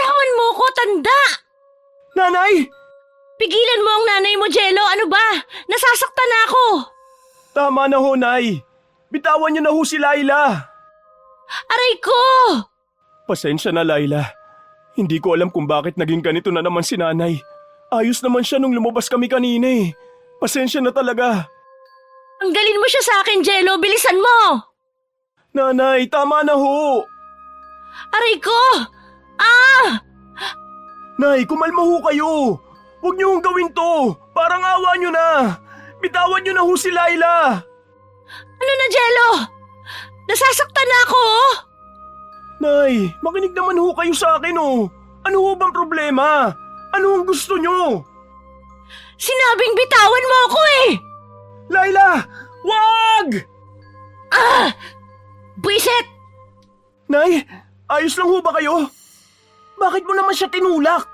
Bitawan mo ko, tanda! Nanay! Pigilan mo ang nanay mo, Jello. Ano ba? Nasasaktan na ako. Tama na ho, Nay. Bitawan niyo na ho si Laila. Aray ko! Pasensya na, Laila. Hindi ko alam kung bakit naging ganito na naman si Nanay. Ayos naman siya nung lumabas kami kanina eh. Pasensya na talaga. Tanggalin mo siya sa akin, Jello. Bilisan mo! Nanay, tama na ho. Aray ko! Ah! Nay, kumalma ho kayo. Huwag niyo hong gawin to. Parang awa niyo na. Bitawan niyo na ho si Laila. Ano na, Jello? Nasasaktan na ako, oh. Nay, makinig naman ho kayo sa akin oh. Ano ho bang problema? Ano ang gusto niyo? Sinabing bitawan mo ako eh! Laila! Wag! Ah! Buisit! Nay, ayos lang ho ba kayo? Bakit mo naman siya tinulak?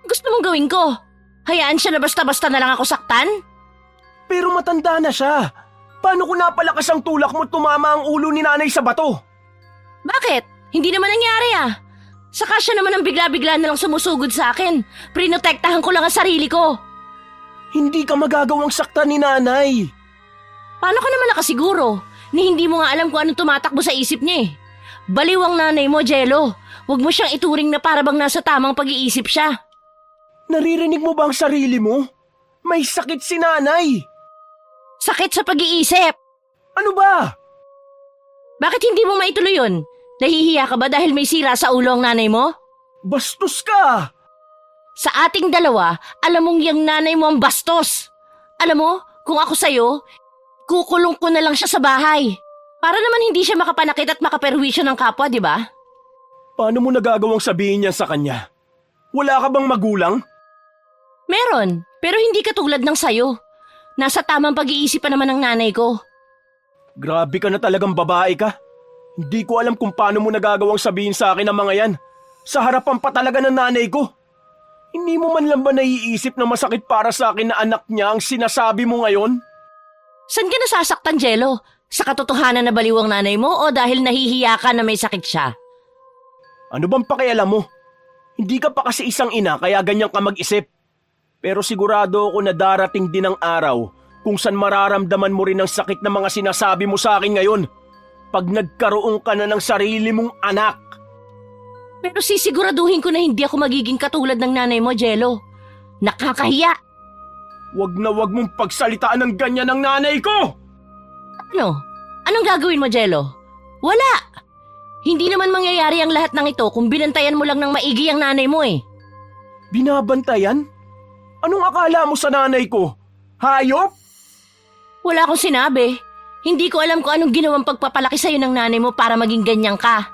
Gusto mong gawin ko? Hayaan siya na basta-basta na lang ako saktan? Pero matanda na siya. Paano kung napalakas ang tulak mo tumama ang ulo ni nanay sa bato? Bakit? Hindi naman nangyari ah. Saka siya naman ang bigla-bigla na lang sumusugod sa akin. Prinotektahan ko lang ang sarili ko. Hindi ka magagawang saktan ni nanay. Paano ka naman nakasiguro? Ni hindi mo nga alam kung anong tumatakbo sa isip niya eh. Baliw ang nanay mo, Jello. Huwag mo siyang ituring na para bang nasa tamang pag-iisip siya. Naririnig mo ba ang sarili mo? May sakit si nanay. Sakit sa pag-iisip. Ano ba? Bakit hindi mo maituloy yun? Nahihiya ka ba dahil may sira sa ulo ang nanay mo? Bastos ka! Sa ating dalawa, alam mong yung nanay mo ang bastos. Alam mo, kung ako sa'yo, kukulong ko na lang siya sa bahay. Para naman hindi siya makapanakit at makaperwisyo ng kapwa, di ba? Paano mo nagagawang sabihin niya sa kanya? Wala ka bang magulang? Meron, pero hindi katulad ng sayo. Nasa tamang pag-iisip pa naman ng nanay ko. Grabe ka na talagang babae ka. Hindi ko alam kung paano mo nagagawang sabihin sa akin ang mga yan. Sa harapan pa talaga ng nanay ko. Hindi mo man lang ba naiisip na masakit para sa akin na anak niya ang sinasabi mo ngayon? Saan ka nasasaktan, Jello? Sa katotohanan na baliw ang nanay mo o dahil nahihiya ka na may sakit siya? Ano bang pakialam mo? Hindi ka pa kasi isang ina kaya ganyan ka mag-isip. Pero sigurado ako na darating din ang araw kung saan mararamdaman mo rin ang sakit ng mga sinasabi mo sa akin ngayon. Pag nagkaroon ka na ng sarili mong anak. Pero sisiguraduhin ko na hindi ako magiging katulad ng nanay mo, Jello. Nakakahiya! Wag na wag mong pagsalitaan ng ganyan ng nanay ko! Ano? Anong gagawin mo, Jello? Wala! Hindi naman mangyayari ang lahat ng ito kung binantayan mo lang ng maigi ang nanay mo eh. Binabantayan? Anong akala mo sa nanay ko? Hayop? Wala akong sinabi. Hindi ko alam kung anong ginawang pagpapalaki sa'yo ng nanay mo para maging ganyan ka.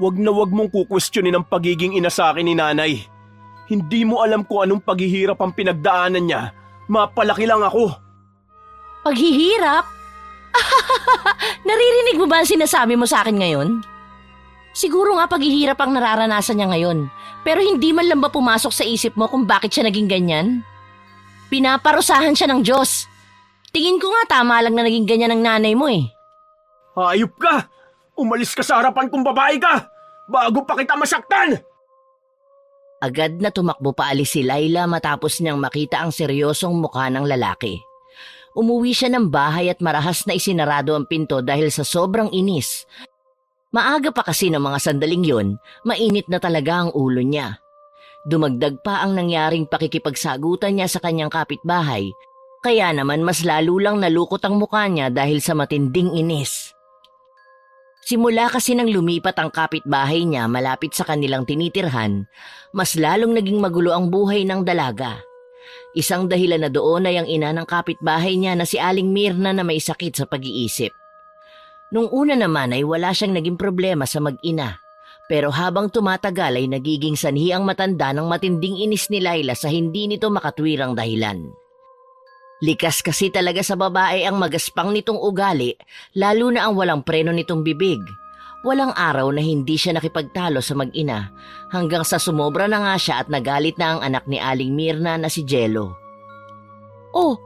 Wag na wag mong kukwestiyonin ang pagiging ina sa akin ni nanay. Hindi mo alam kung anong paghihirap ang pinagdaanan niya. Mapalaki lang ako. Paghihirap? Naririnig mo ba ang sinasabi mo sa akin ngayon? Siguro nga paghihirap ang nararanasan niya ngayon. Pero hindi man lang ba pumasok sa isip mo kung bakit siya naging ganyan? Pinaparusahan siya ng Diyos. Tingin ko nga tama lang na naging ganyan ang nanay mo eh. Hayop ka! Umalis ka sa harapan kong babae ka! Bago pa kita masaktan! Agad na tumakbo paalis si Laila matapos niyang makita ang seryosong mukha ng lalaki. Umuwi siya ng bahay at marahas na isinarado ang pinto dahil sa sobrang inis. Maaga pa kasi ng mga sandaling yon, mainit na talaga ang ulo niya. Dumagdag pa ang nangyaring pakikipagsagutan niya sa kanyang kapitbahay, kaya naman mas lalo lang nalukot ang mukha niya dahil sa matinding inis. Simula kasi nang lumipat ang kapitbahay niya malapit sa kanilang tinitirhan, mas lalong naging magulo ang buhay ng dalaga. Isang dahilan na doon ay ang ina ng kapitbahay niya na si Aling Mirna na may sakit sa pag-iisip. Nung una naman ay wala siyang naging problema sa mag-ina, pero habang tumatagal ay nagiging sanhi ang matanda ng matinding inis ni Laila sa hindi nito makatwirang dahilan. Likas kasi talaga sa babae ang magaspang nitong ugali, lalo na ang walang preno nitong bibig. Walang araw na hindi siya nakipagtalo sa mag-ina, hanggang sa sumobra na nga siya at nagalit na ang anak ni Aling Mirna na si Jello. Oh,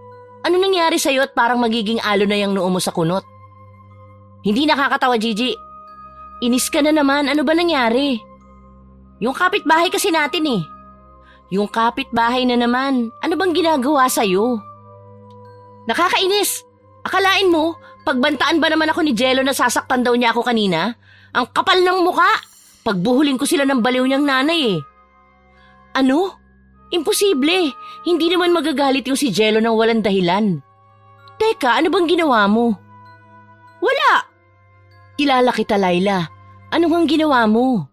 ano nangyari sa'yo at parang magiging alo na yung noo mo sa kunot? Hindi nakakatawa, Gigi. Inis ka na naman, ano ba nangyari? Yung kapitbahay kasi natin eh. Yung kapitbahay na naman, ano bang ginagawa sa'yo? Nakakainis! Akalain mo, pagbantaan ba naman ako ni Jello na sasaktan daw niya ako kanina? Ang kapal ng muka! Pagbuhulin ko sila ng baliw niyang nanay eh. Ano? Imposible! Hindi naman magagalit yung si Jello nang walang dahilan. Teka, ano bang ginawa mo? Wala! Kilala kita, Laila. Ano bang ginawa mo?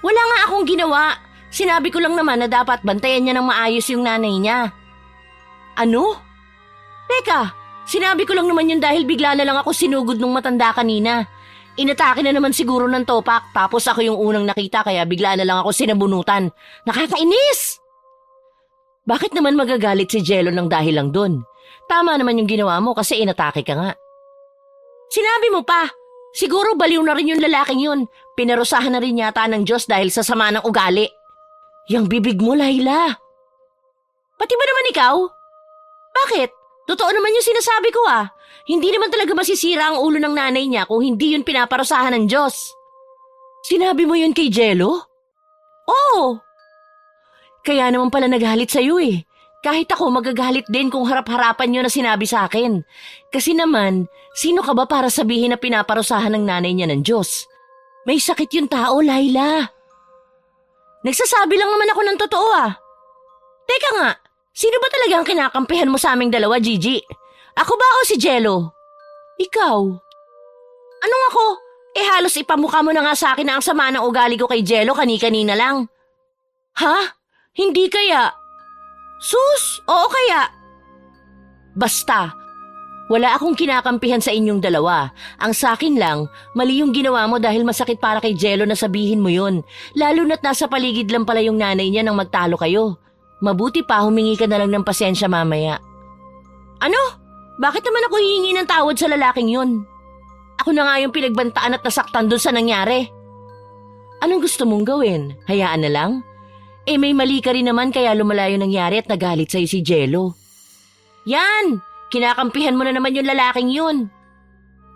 Wala nga akong ginawa. Sinabi ko lang naman na dapat bantayan niya ng maayos yung nanay niya. Ano? Teka, sinabi ko lang naman yun dahil bigla na lang ako sinugod nung matanda kanina. Inatake na naman siguro ng topak tapos ako yung unang nakita kaya bigla na lang ako sinabunutan. Nakakainis! Bakit naman magagalit si Jello ng dahil lang dun? Tama naman yung ginawa mo kasi inatake ka nga. Sinabi mo pa, siguro baliw na rin yung lalaking yun. Pinarusahan na rin yata ng Diyos dahil sa sama ng ugali. Yang bibig mo, Laila. Pati ba naman ikaw? Bakit? Totoo naman yung sinasabi ko ah. Hindi naman talaga masisira ang ulo ng nanay niya kung hindi yun pinaparusahan ng Diyos. Sinabi mo yun kay Jello? Oo. Kaya naman pala nagalit sa'yo eh. Kahit ako magagalit din kung harap-harapan yun na sinabi sa akin. Kasi naman, sino ka ba para sabihin na pinaparusahan ng nanay niya ng Diyos? May sakit yung tao, Laila. Nagsasabi lang naman ako ng totoo ah. Teka nga, sino ba talaga ang kinakampihan mo sa aming dalawa, Gigi? Ako ba o si Jello? Ikaw? Anong ako? Halos ipamukha mo na nga sa akin na ang sama ng ugali ko kay Jello kani-kanina lang. Ha? Hindi kaya? Sus, oo kaya? Basta, wala akong kinakampihan sa inyong dalawa. Ang sakin lang, mali yung ginawa mo dahil masakit para kay Jello na sabihin mo yun. Lalo na't nasa paligid lang pala yung nanay niya nang magtalo kayo. Mabuti pa humingi ka na lang ng pasensya mamaya. Ano? Bakit naman ako hihingi ng tawad sa lalaking yun? Ako na nga yung pinagbantaan at nasaktan doon sa nangyari. Anong gusto mong gawin? Hayaan na lang? May mali ka rin naman kaya lumala yung nangyari at nagalit sa'yo si Jello. Yan! Kinakampihan mo na naman yung lalaking yun.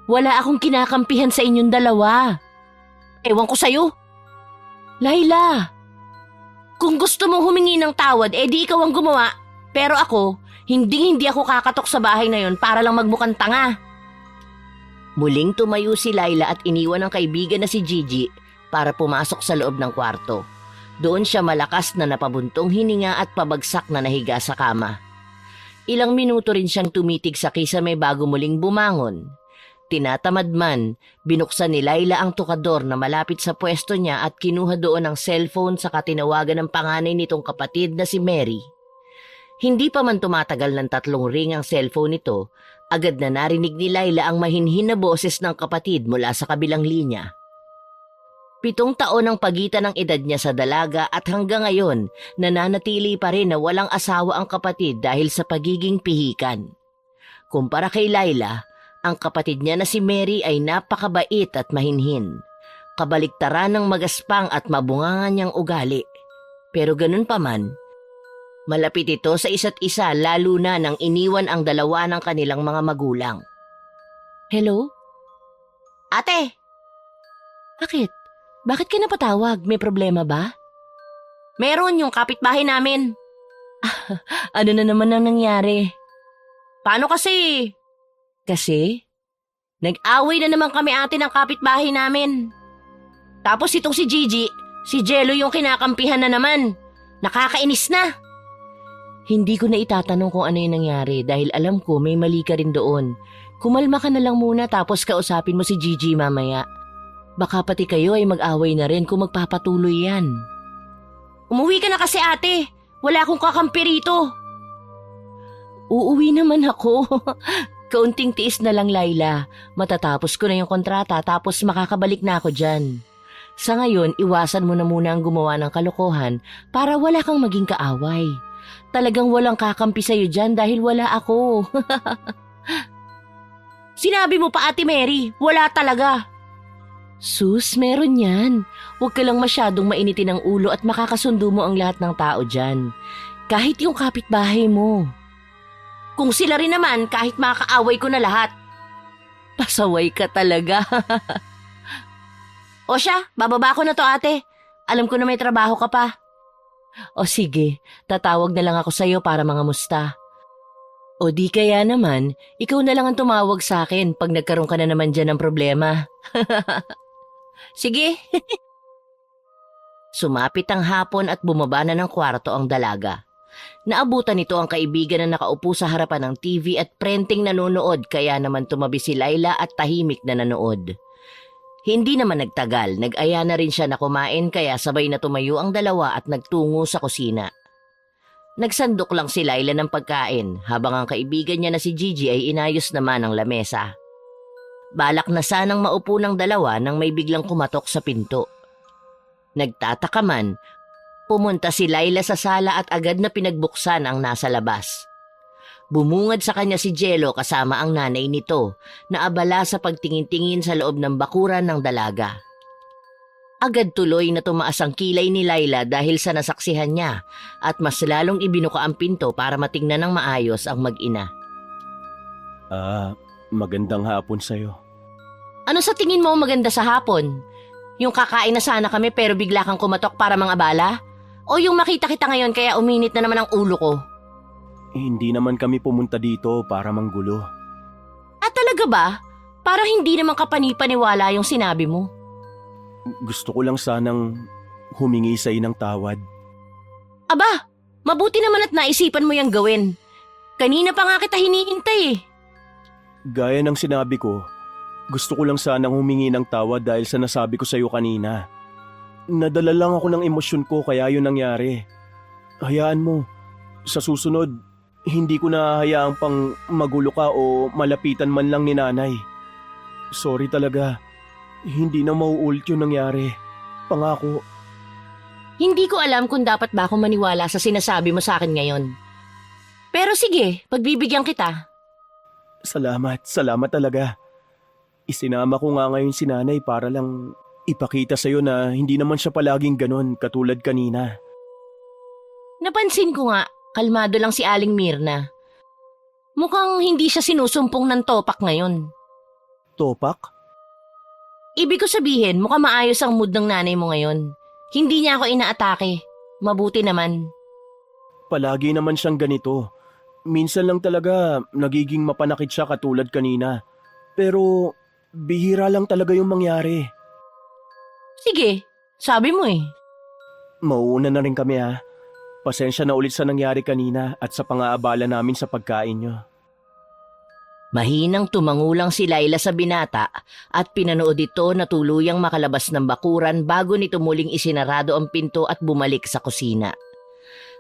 Wala akong kinakampihan sa inyong dalawa. Ewan ko sa'yo. Laila, kung gusto mong humingi ng tawad, di ikaw ang gumawa. Pero ako, hindi ako kakatok sa bahay na yon para lang magmukhang tanga. Muling tumayo si Laila at iniwan ang kaibigan na si Gigi para pumasok sa loob ng kwarto. Doon siya malakas na napabuntong hininga at pabagsak na nahiga sa kama. Ilang minuto rin siyang tumitig sa kisame bago muling bumangon. Tinatamad man, binuksan ni Laila ang tukador na malapit sa pwesto niya at kinuha doon ang cellphone sa katinawagan ng panganay nitong kapatid na si Mary. Hindi pa man tumatagal ng 3 ring ang cellphone nito, agad na narinig ni Laila ang mahinhin na boses ng kapatid mula sa kabilang linya. 7 taon ang pagitan ng edad niya sa dalaga at hanggang ngayon nananatili pa rin na walang asawa ang kapatid dahil sa pagiging pihikan. Kumpara kay Laila, ang kapatid niya na si Mary ay napakabait at mahinhin. Kabaliktaran ng magaspang at mabungangan niyang ugali. Pero ganun pa man, malapit ito sa isa't isa lalo na nang iniwan ang dalawa ng kanilang mga magulang. Hello? Ate! Bakit? Bakit ka napatawag? May problema ba? Meron yung kapitbahay namin. Ano na naman ang nangyari? Paano kasi? Kasi? Nag-away na naman kami ate ng kapitbahay namin. Tapos itong si Gigi, si Jello yung kinakampihan na naman. Nakakainis na. Hindi ko na itatanong kung ano yung nangyari dahil alam ko may mali ka rin doon. Kumalma ka na lang muna tapos kausapin mo si Gigi mamaya. Baka pati kayo ay mag-away na rin kung magpapatuloy yan. Umuwi ka na kasi ate. Wala akong kakampi rito. Uuwi naman ako. Kaunting tiis na lang, Laila. Matatapos ko na yung kontrata tapos makakabalik na ako dyan. Sa ngayon, iwasan mo na muna ang gumawa ng kalokohan para wala kang maging kaaway. Talagang walang kakampi sa'yo dyan dahil wala ako. Sinabi mo pa Ate Mary, wala talaga. Sus, meron yan. Huwag ka lang masyadong mainitin ang ulo at makakasundo mo ang lahat ng tao dyan. Kahit yung kapitbahay mo. Kung sila rin naman, kahit makaaway ko na lahat. Pasaway ka talaga. O siya, bababa ko na to ate. Alam ko na may trabaho ka pa. O sige, tatawag na lang ako sa'yo para mangamusta. O di kaya naman, ikaw na lang ang tumawag sa akin pag nagkaroon ka na naman dyan ng problema. Sige. Sumapit ang hapon at bumaba na ng kwarto ang dalaga. Naabutan nito ang kaibigan na nakaupo sa harapan ng TV at prenting nanonood kaya naman tumabi si Laila at tahimik na nanood. Hindi naman nagtagal, nag-aya na rin siya na kumain kaya sabay na tumayo ang dalawa at nagtungo sa kusina. Nagsandok lang si Laila ng pagkain habang ang kaibigan niya na si Gigi ay inayos naman ang lamesa. Balak na sanang maupo ng dalawa nang may biglang kumatok sa pinto. Nagtataka man, pumunta si Laila sa sala at agad na pinagbuksan ang nasa labas. Bumungad sa kanya si Jello kasama ang nanay nito na abala sa pagtingin-tingin sa loob ng bakuran ng dalaga. Agad tuloy na tumaas ang kilay ni Laila dahil sa nasaksihan niya at mas lalong ibinuka ang pinto para matingnan ng maayos ang mag-ina. Magandang hapon sa'yo. Ano sa tingin mo maganda sa hapon? Yung kakain na sana kami pero bigla kang kumatok para mga abala? O yung makita kita ngayon kaya uminit na naman ang ulo ko? Hindi naman kami pumunta dito para manggulo. Talaga ba? Para hindi naman kapani-paniwala yung sinabi mo. Gusto ko lang sanang humingi sa'yo ng tawad. Aba, mabuti naman at naisipan mo yung gawin. Kanina pa nga kita hinihintay eh. Gaya ng sinabi ko, gusto ko lang sanang humingi ng tawad dahil sa nasabi ko sa'yo kanina. Nadala lang ako ng emosyon ko kaya yun nangyari. Hayaan mo, sa susunod, hindi ko na hayaang pang magulo ka o malapitan man lang ni nanay. Sorry talaga, hindi na mauulit yung nangyari. Pangako. Hindi ko alam kung dapat ba akong maniwala sa sinasabi mo sa akin ngayon. Pero sige, pagbibigyan kita. Salamat talaga. Isinama ko nga ngayon si nanay para lang ipakita sa'yo na hindi naman siya palaging ganon katulad kanina. Napansin ko nga, kalmado lang si Aling Mirna. Mukhang hindi siya sinusumpong ng topak ngayon. Topak? Ibig ko sabihin, mukhang maayos ang mood ng nanay mo ngayon. Hindi niya ako inaatake. Mabuti naman. Palagi naman siyang ganito. Minsan lang talaga nagiging mapanakit siya katulad kanina. Pero bihira lang talaga yung mangyari. Sige, sabi mo eh. Mauuna na rin kami ha. Pasensya na ulit sa nangyari kanina at sa pang-aabala namin sa pagkain nyo. Mahinang tumangulang si Laila sa binata at pinanood ito na tuluyang makalabas ng bakuran bago nito muling isinarado ang pinto at bumalik sa kusina.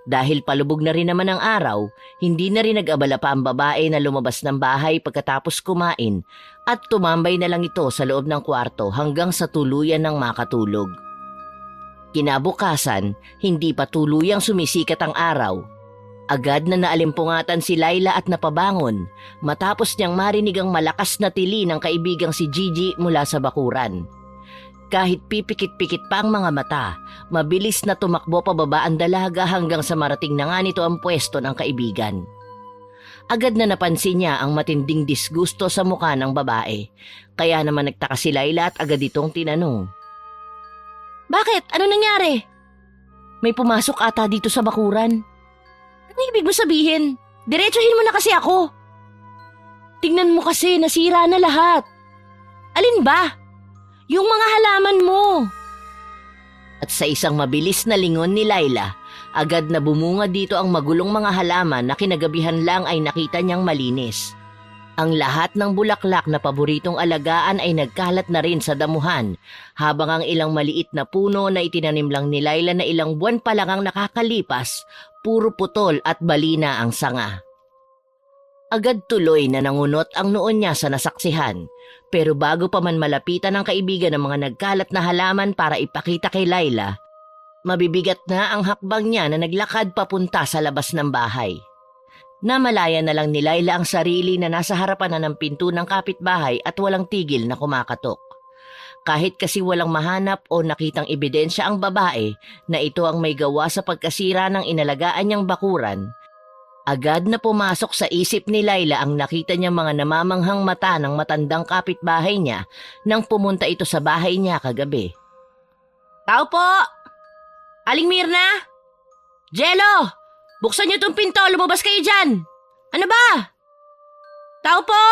Dahil palubog na rin naman ang araw, hindi na rin nag-abala pa ang babae na lumabas ng bahay pagkatapos kumain at tumambay na lang ito sa loob ng kwarto hanggang sa tuluyan ng makatulog. Kinabukasan, hindi pa tuluyang sumisikat ang araw. Agad na naalimpungatan si Laila at napabangon matapos niyang marinig ang malakas na tili ng kaibigang si Gigi mula sa bakuran. Kahit pipikit-pikit pa ang mga mata, mabilis na tumakbo pababa ang dalaga hanggang sa marating na nga nito ang pwesto ng kaibigan. Agad na napansin niya ang matinding disgusto sa mukha ng babae, kaya naman nagtaka si Laila at agad itong tinanong. Bakit? Ano nangyari? May pumasok ata dito sa bakuran. Ano ibig mo sabihin? Diretsuhin mo na kasi ako. Tingnan mo kasi, nasira na lahat. Alin ba? Yung mga halaman mo. At sa isang mabilis na lingon ni Laila, agad na bumunga dito ang magulong mga halaman na kinagabihan lang ay nakita niyang malinis. Ang lahat ng bulaklak na paboritong alagaan ay nagkalat na rin sa damuhan, habang ang ilang maliit na puno na itinanim lang ni Laila na ilang buwan pa lang ang nakakalipas, puro putol at balina ang sanga. Agad tuloy na nangunot ang noon niya sa nasaksihan, pero bago pa man malapitan ng kaibigan ng mga nagkalat na halaman para ipakita kay Laila, mabibigat na ang hakbang niya na naglakad papunta sa labas ng bahay. Namalaya na lang ni Laila ang sarili na nasa harapan na ng pinto ng kapitbahay at walang tigil na kumakatok. Kahit kasi walang mahanap o nakitang ebidensya ang babae na ito ang may gawa sa pagkasira ng inalagaan niyang bakuran, agad na pumasok sa isip ni Laila ang nakita niyang mga namamanghang mata ng matandang kapitbahay niya nang pumunta ito sa bahay niya kagabi. Tao po! Aling Mirna? Jello! Buksan niyo tong pinto, lumabas kayo dyan! Ano ba? Tao po!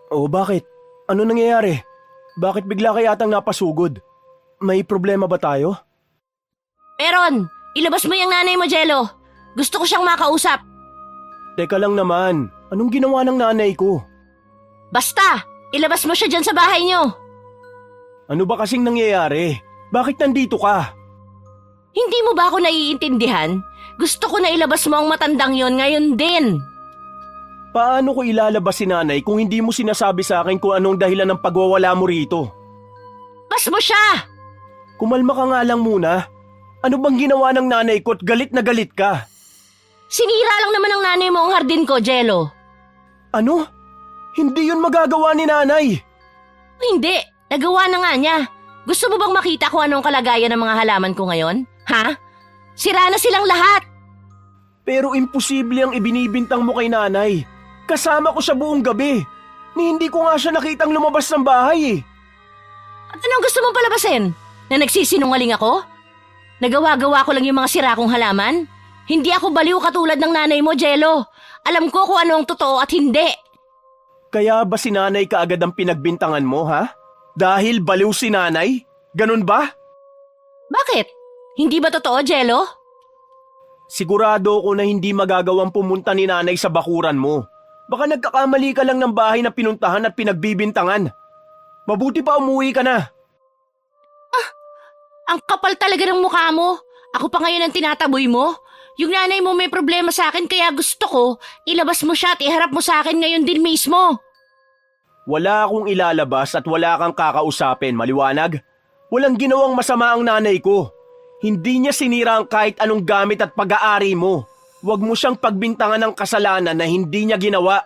Oh, bakit? Ano nangyayari? Bakit bigla ka yatang napasugod? May problema ba tayo? Meron! Ilabas mo yung nanay mo, Jello! Gusto ko siyang makausap! Teka lang naman, anong ginawa ng nanay ko? Basta! Ilabas mo siya dyan sa bahay niyo! Ano ba kasing nangyayari? Bakit nandito ka? Hindi mo ba ako naiintindihan? Gusto ko na ilabas mo ang matandang yon ngayon din! Paano ko ilalabas si nanay kung hindi mo sinasabi sa akin kung anong dahilan ng pagwawala mo rito? Bas mo siya! Kumalma ka nga lang muna. Ano bang ginawa ng nanay ko at galit na galit ka? Sinira lang naman ng nanay mo ang hardin ko, Jello. Ano? Hindi yun magagawa ni nanay. Hindi, nagawa na nga niya. Gusto mo bang makita kung anong kalagayan ng mga halaman ko ngayon? Ha? Sira na silang lahat. Pero imposible ang ibinibintang mo kay nanay. Kasama ko siya buong gabi. Ni hindi ko nga siya nakitang lumabas ng bahay eh. At anong gusto mong palabasin? Na nagsisinungaling ako? Nagawa-gawa ko lang yung mga sira kong halaman? Hindi ako baliw katulad ng nanay mo, Jello. Alam ko kung ano ang totoo at hindi. Kaya ba si nanay kaagad ang pinagbintangan mo, ha? Dahil baliw si nanay? Ganun ba? Bakit? Hindi ba totoo, Jello? Sigurado ako na hindi magagawang pumunta ni nanay sa bakuran mo. Baka nagkakamali ka lang ng bahay na pinuntahan at pinagbibintangan. Mabuti pa umuwi ka na. Ang kapal talaga ng mukha mo. Ako pa ngayon ang tinataboy mo. Yung nanay mo may problema sa akin kaya gusto ko, ilabas mo siya at iharap mo sa akin ngayon din mismo. Wala akong ilalabas at wala kang kakausapin, maliwanag? Walang ginawang masama ang nanay ko. Hindi niya sinira ang kahit anong gamit at pag-aari mo. Huwag mo siyang pagbintangan ng kasalanan na hindi niya ginawa.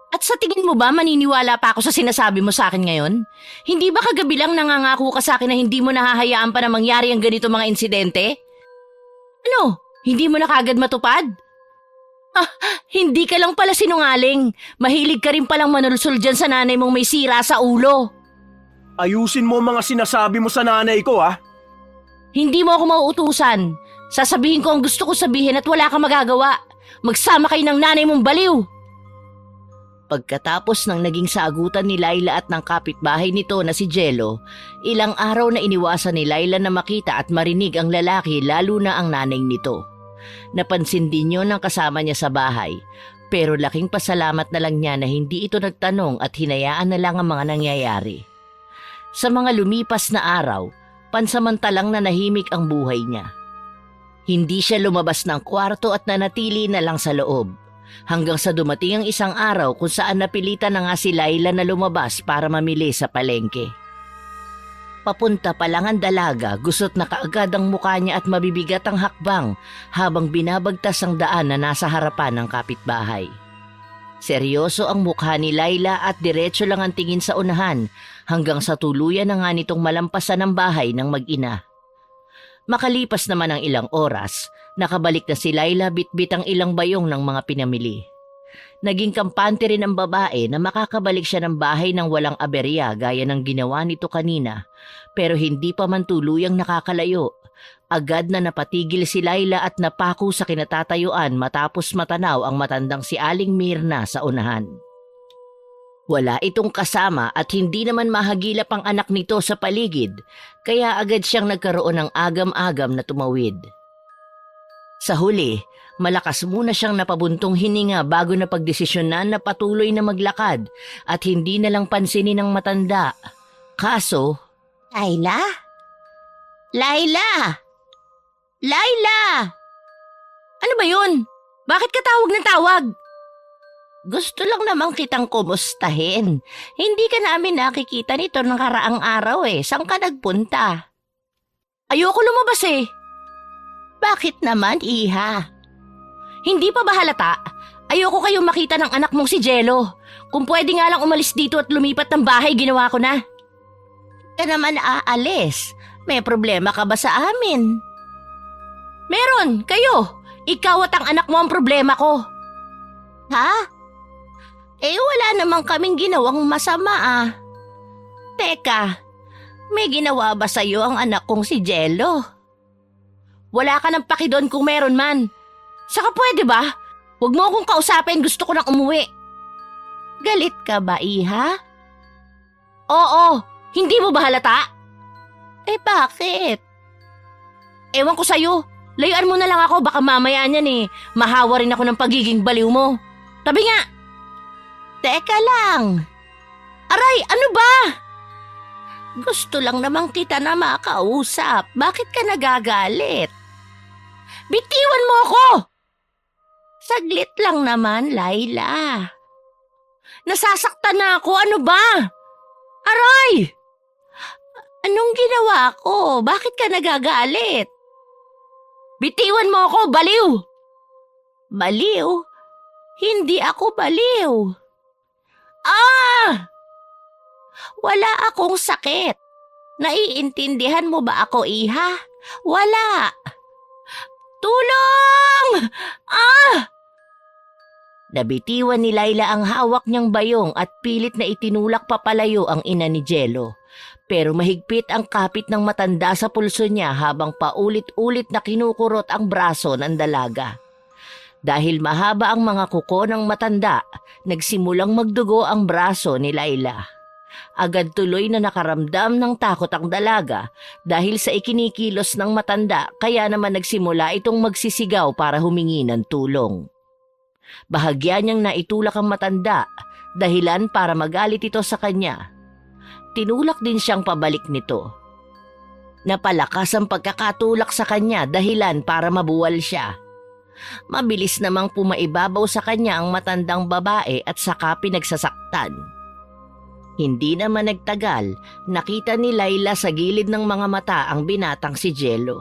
At sa tingin mo ba maniniwala pa ako sa sinasabi mo sa akin ngayon? Hindi ba kagabi lang nangangako ka sa akin na hindi mo nahahayaan pa na mangyari ang ganito mga insidente? Ano? Hindi mo na kagad matupad? Hindi ka lang pala sinungaling. Mahilig ka rin palang manulsul dyan sa nanay mong may sira sa ulo. Ayusin mo mga sinasabi mo sa nanay ko, ha? Hindi mo ako mauutusan. Sasabihin ko ang gusto ko sabihin at wala kang magagawa. Magsama kayo ng nanay mong baliw. Pagkatapos ng naging saagutan ni Laila at ng kapitbahay nito na si Jello, ilang araw na iniwasan ni Laila na makita at marinig ang lalaki lalo na ang nanay nito. Napansin din yun ng kasama niya sa bahay, pero laking pasalamat na lang niya na hindi ito nagtanong at hinayaan na lang ang mga nangyayari. Sa mga lumipas na araw, pansamantalang nanahimik ang buhay niya. Hindi siya lumabas ng kwarto at nanatili na lang sa loob. Hanggang sa dumating ang isang araw kung saan napilitan na nga si Laila na lumabas para mamili sa palengke. Papunta pa lang ang dalaga, gusot na kaagad ang mukha niya at mabibigat ang hakbang habang binabagtas ang daan na nasa harapan ng kapitbahay. Seryoso ang mukha ni Laila at diretso lang ang tingin sa unahan hanggang sa tuluyan na nga nitong malampasan ang bahay ng mag-ina. Makalipas naman ang ilang oras, nakabalik na si Laila bitbit ang ilang bayong ng mga pinamili. Naging kampante rin ang babae na makakabalik siya ng bahay ng walang aberya gaya ng ginawa nito kanina, pero hindi pa man tuluyang nakakalayo. Agad na napatigil si Laila at napako sa kinatatayuan matapos matanaw ang matandang si Aling Mirna sa unahan. Wala itong kasama at hindi naman mahagilap ang anak nito sa paligid, kaya agad siyang nagkaroon ng agam-agam na tumawid. Sa huli, malakas muna siyang napabuntong hininga bago na pagdesisyonan na patuloy na maglakad at hindi na lang pansinin ng matanda. Kaso, Laila? Laila! Laila! Ano ba yun? Bakit ka tawag ng tawag? Gusto lang namang kitang kumustahin. Hindi ka namin nakikita nito ng karaang araw eh. Saan ka nagpunta? Ayoko lumabas eh. Bakit naman, iha? Hindi pa ba halata? Ayoko kayong makita ng anak mong si Jello. Kung pwede nga lang umalis dito at lumipat ng bahay, ginawa ko na. Ka naman aalis. May problema ka ba sa amin? Meron, kayo. Ikaw at ang anak mo ang problema ko. Ha? Wala namang kaming ginawang masama ah. Teka, may ginawa ba sa'yo ang anak kong si Jello? Wala ka ng paki doon kung meron man. Saka pwede ba? Huwag mo akong kausapin, gusto ko nang umuwi. Galit ka ba, Iha? Oo, hindi mo ba halata? Eh bakit? Ewan ko sa'yo, layuan mo na lang ako, baka mamaya niyan mahawa rin ako ng pagiging baliw mo. Tabi nga! Teka lang. Aray, ano ba? Gusto lang namang kita na makausap. Bakit ka nagagalit? Bitiwan mo ako! Saglit lang naman, Laila. Nasasaktan na ako, ano ba? Aray! Anong ginawa ko? Bakit ka nagagalit? Bitiwan mo ako, baliw! Baliw? Hindi ako baliw. Ah! Wala akong sakit. Naiintindihan mo ba ako, Iha? Wala. Tulong! Ah! Nabitiwan ni Laila ang hawak niyang bayong at pilit na itinulak papalayo ang ina ni Jello. Pero mahigpit ang kapit ng matanda sa pulso niya habang paulit-ulit na kinukurot ang braso ng dalaga. Dahil mahaba ang mga kuko ng matanda, nagsimulang magdugo ang braso ni Laila. Agad tuloy na nakaramdam ng takot ang dalaga dahil sa ikinikilos ng matanda, kaya naman nagsimula itong magsisigaw para humingi ng tulong. Bahagya niyang naitulak ang matanda, dahilan para magalit ito sa kanya. Tinulak din siyang pabalik nito. Napalakas ang pagkakatulak sa kanya, dahilan para mabuwal siya. Mabilis namang pumaibabaw sa kanya ang matandang babae at saka pinagsasaktan. Hindi naman nagtagal, nakita ni Laila sa gilid ng mga mata ang binatang si Jello.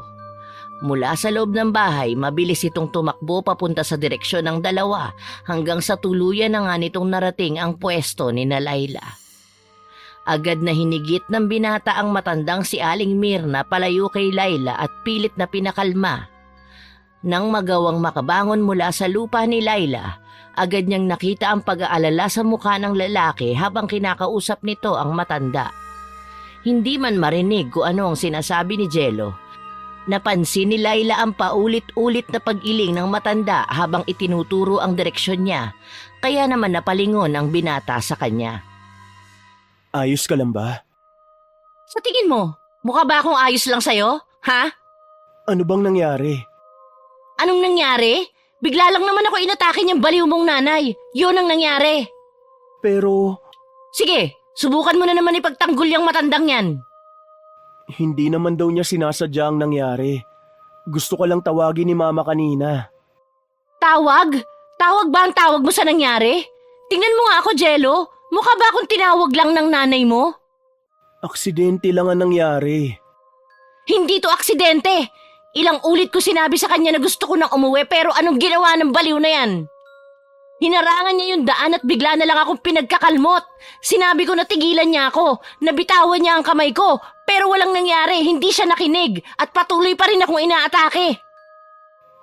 Mula sa loob ng bahay, mabilis itong tumakbo papunta sa direksyon ng dalawa hanggang sa tuluyan na nga nitong narating ang pwesto ni na Laila. Agad na hinigit ng binata ang matandang si Aling Mirna palayo kay Laila at pilit na pinakalma. Nang magawang makabangon mula sa lupa ni Laila, agad niyang nakita ang pag-aalala sa mukha ng lalaki habang kinakausap nito ang matanda. Hindi man marinig kung ano ang sinasabi ni Jello, napansin ni Laila ang paulit-ulit na pag-iling ng matanda habang itinuturo ang direksyon niya, kaya naman napalingon ang binata sa kanya. Ayos ka lang ba? Sa tingin mo, mukha ba akong ayos lang sa'yo? Ha? Ano bang nangyari? Anong nangyari? Bigla lang naman ako inatake niyang baliw mong nanay. Yun ang nangyari. Pero Sige, subukan mo na naman ipagtanggol yung matandang yan. hindi naman daw niya sinasadya ang nangyari. Gusto ko lang tawagin ni Mama kanina. Tawag? Tawag ba ang tawag mo sa nangyari? Tingnan mo nga ako, Jello. Mukha ba akong tinawag lang ng nanay mo? Aksidente lang ang nangyari. Hindi to aksidente. Ilang ulit ko sinabi sa kanya na gusto ko nang umuwi pero anong ginawa ng baliw na yan? Hinarangan niya yung daan at bigla na lang akong pinagkakalmot. Sinabi ko na tigilan niya ako, nabitawan niya ang kamay ko, pero walang nangyari, hindi siya nakinig at patuloy pa rin akong inaatake.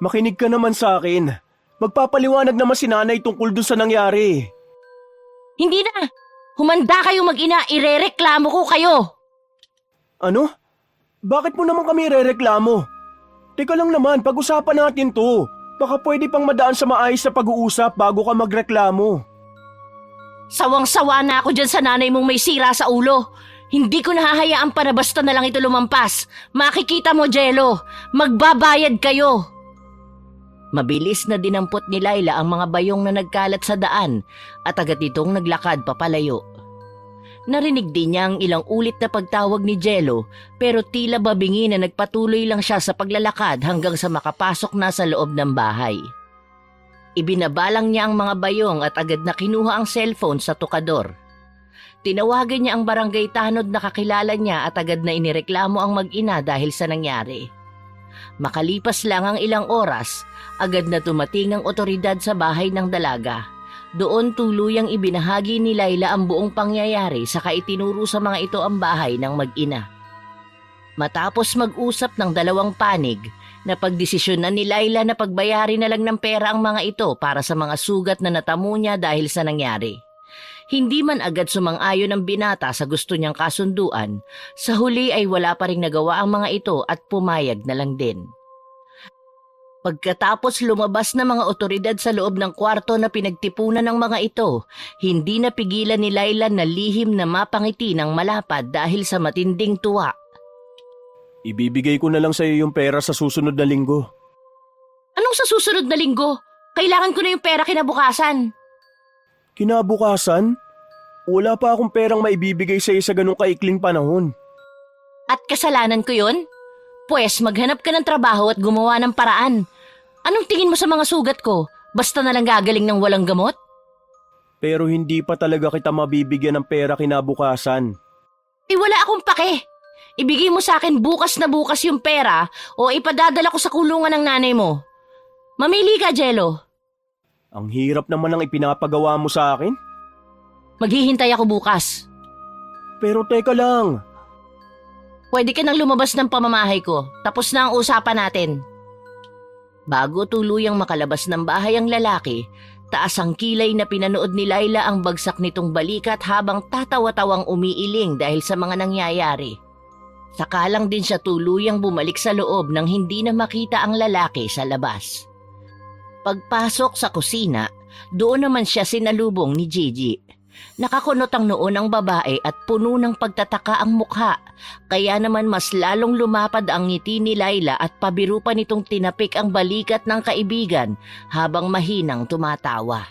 Makinig ka naman sa akin. Magpapaliwanag naman si nanay tungkol dun sa nangyari. Hindi na. Humanda kayo mag-ina, irereklamo ko kayo. Ano? Bakit mo naman kami irereklamo? Teka lang naman, pag-usapan natin to. Baka pwede pang madaan sa maayos na pag-uusap bago ka magreklamo. Sawang-sawa na ako dyan sa nanay mong may sira sa ulo. Hindi ko nahahayaan pa na basta na lang ito lumampas. Makikita mo, Jello. Magbabayad kayo. Mabilis na dinampot ni Laila ang mga bayong na nagkalat sa daan at agad itong naglakad papalayo. Narinig din niya ang ilang ulit na pagtawag ni Jello pero tila babingi na nagpatuloy lang siya sa paglalakad hanggang sa makapasok na sa loob ng bahay. Ibinabalang niya ang mga bayong at agad na kinuha ang cellphone sa tukador. Tinawagan niya ang barangay tanod na kakilala niya at agad na inireklamo ang mag-ina dahil sa nangyari. Makalipas lang ang ilang oras, agad na tumating ang otoridad sa bahay ng dalaga. Doon tuluyang ibinahagi ni Laila ang buong pangyayari saka itinuro sa mga ito ang bahay ng mag-ina. Matapos mag-usap ng dalawang panig, napagdesisyon na ni Laila na pagbayari na lang ng pera ang mga ito para sa mga sugat na natamo niya dahil sa nangyari. Hindi man agad sumang-ayon ang binata sa gusto niyang kasunduan, sa huli ay wala pa ring nagawa ang mga ito at pumayag na lang din. Pagkatapos lumabas na mga otoridad sa loob ng kwarto na pinagtipunan ng mga ito, hindi napigilan ni Laila na lihim na mapangiti ng malapad dahil sa matinding tuwa. Ibibigay ko na lang sa iyo yung pera sa susunod na linggo. Anong sa susunod na linggo? Kailangan ko na yung pera kinabukasan. Kinabukasan? Wala pa akong perang maibibigay sa iyo sa ganung kaikling panahon. At kasalanan ko yun? Pwes maghanap ka ng trabaho at gumawa ng paraan. Anong tingin mo sa mga sugat ko? Basta na lang gagaling ng walang gamot? Pero hindi pa talaga kita mabibigyan ng pera kinabukasan. Wala akong pake. Ibigay mo sa akin bukas na bukas yung pera o ipadadala ko sa kulungan ng nanay mo. Mamili ka, Jello. Ang hirap naman ang ipinapagawa mo sa akin. Maghihintay ako bukas. Pero teka lang. Pwede ka nang lumabas ng pamamahay ko. Tapos na ang usapan natin. Bago tuluyang makalabas ng bahay ang lalaki, taas ang kilay na pinanood ni Laila ang bagsak nitong balikat habang tatawa-tawang umiiling dahil sa mga nangyayari. Saka lang din siya tuluyang bumalik sa loob nang hindi na makita ang lalaki sa labas. Pagpasok sa kusina, doon naman siya sinalubong ni Gigi. Nakakunot ang noo ng babae at puno ng pagtataka ang mukha, kaya naman mas lalong lumapad ang ngiti ni Laila at pabiru pa nitong tinapik ang balikat ng kaibigan habang mahinang tumatawa.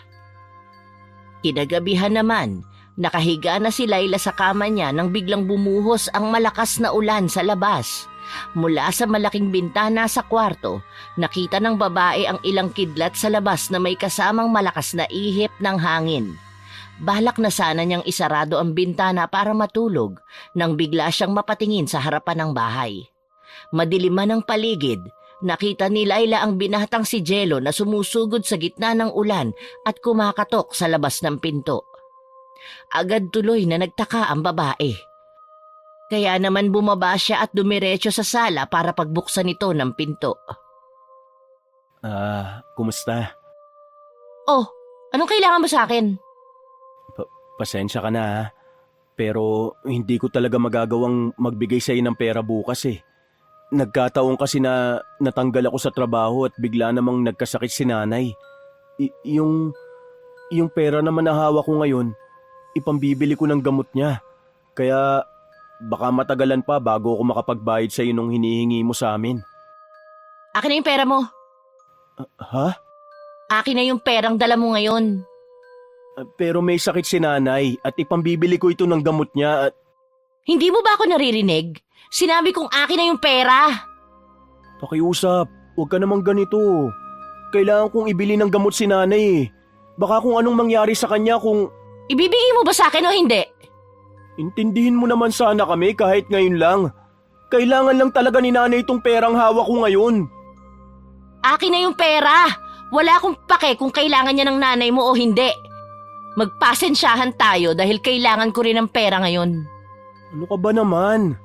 Kinagabihan naman, nakahiga na si Laila sa kama niya nang biglang bumuhos ang malakas na ulan sa labas. Mula sa malaking bintana sa kwarto, nakita ng babae ang ilang kidlat sa labas na may kasamang malakas na ihip ng hangin. Balak na sana niyang isarado ang bintana para matulog nang bigla siyang mapatingin sa harapan ng bahay. Madiliman ang paligid, nakita ni Laila ang binatang si Jello na sumusugod sa gitna ng ulan at kumakatok sa labas ng pinto. Agad tuloy na nagtaka ang babae. Kaya naman bumaba siya at dumiretso sa sala para pagbuksan ito ng pinto. Kumusta? Oh, anong kailangan mo sa akin? Pasensya ka na ha. Pero hindi ko talaga magagawang magbigay sa iyo ng pera bukas eh. Nagkataon kasi na natanggal ako sa trabaho at bigla namang nagkasakit si nanay. Yung pera naman na hawak ko ngayon, ipambibili ko ng gamot niya. Kaya baka matagalan pa bago ako makapagbayad sa iyo nung hinihingi mo sa amin. Akin na yung pera mo. Ha? Akin na yung perang dala mo ngayon. Pero may sakit si nanay at ipambibili ko ito ng gamot niya at... Hindi mo ba ako naririnig? Sinabi kong akin na yung pera. Pakiusap, huwag ka namang ganito. Kailangan kong ibili ng gamot si nanay eh. Baka kung anong mangyari sa kanya kung... Ibibigay mo ba sa akin o hindi? Intindihin mo naman sana kami kahit ngayon lang. Kailangan lang talaga ni nanay itong perang hawak ko ngayon. Akin na yung pera. Wala akong pake kung kailangan niya ng nanay mo o hindi. Magpasensyahan tayo dahil kailangan ko rin ng pera ngayon. Ano ka ba naman?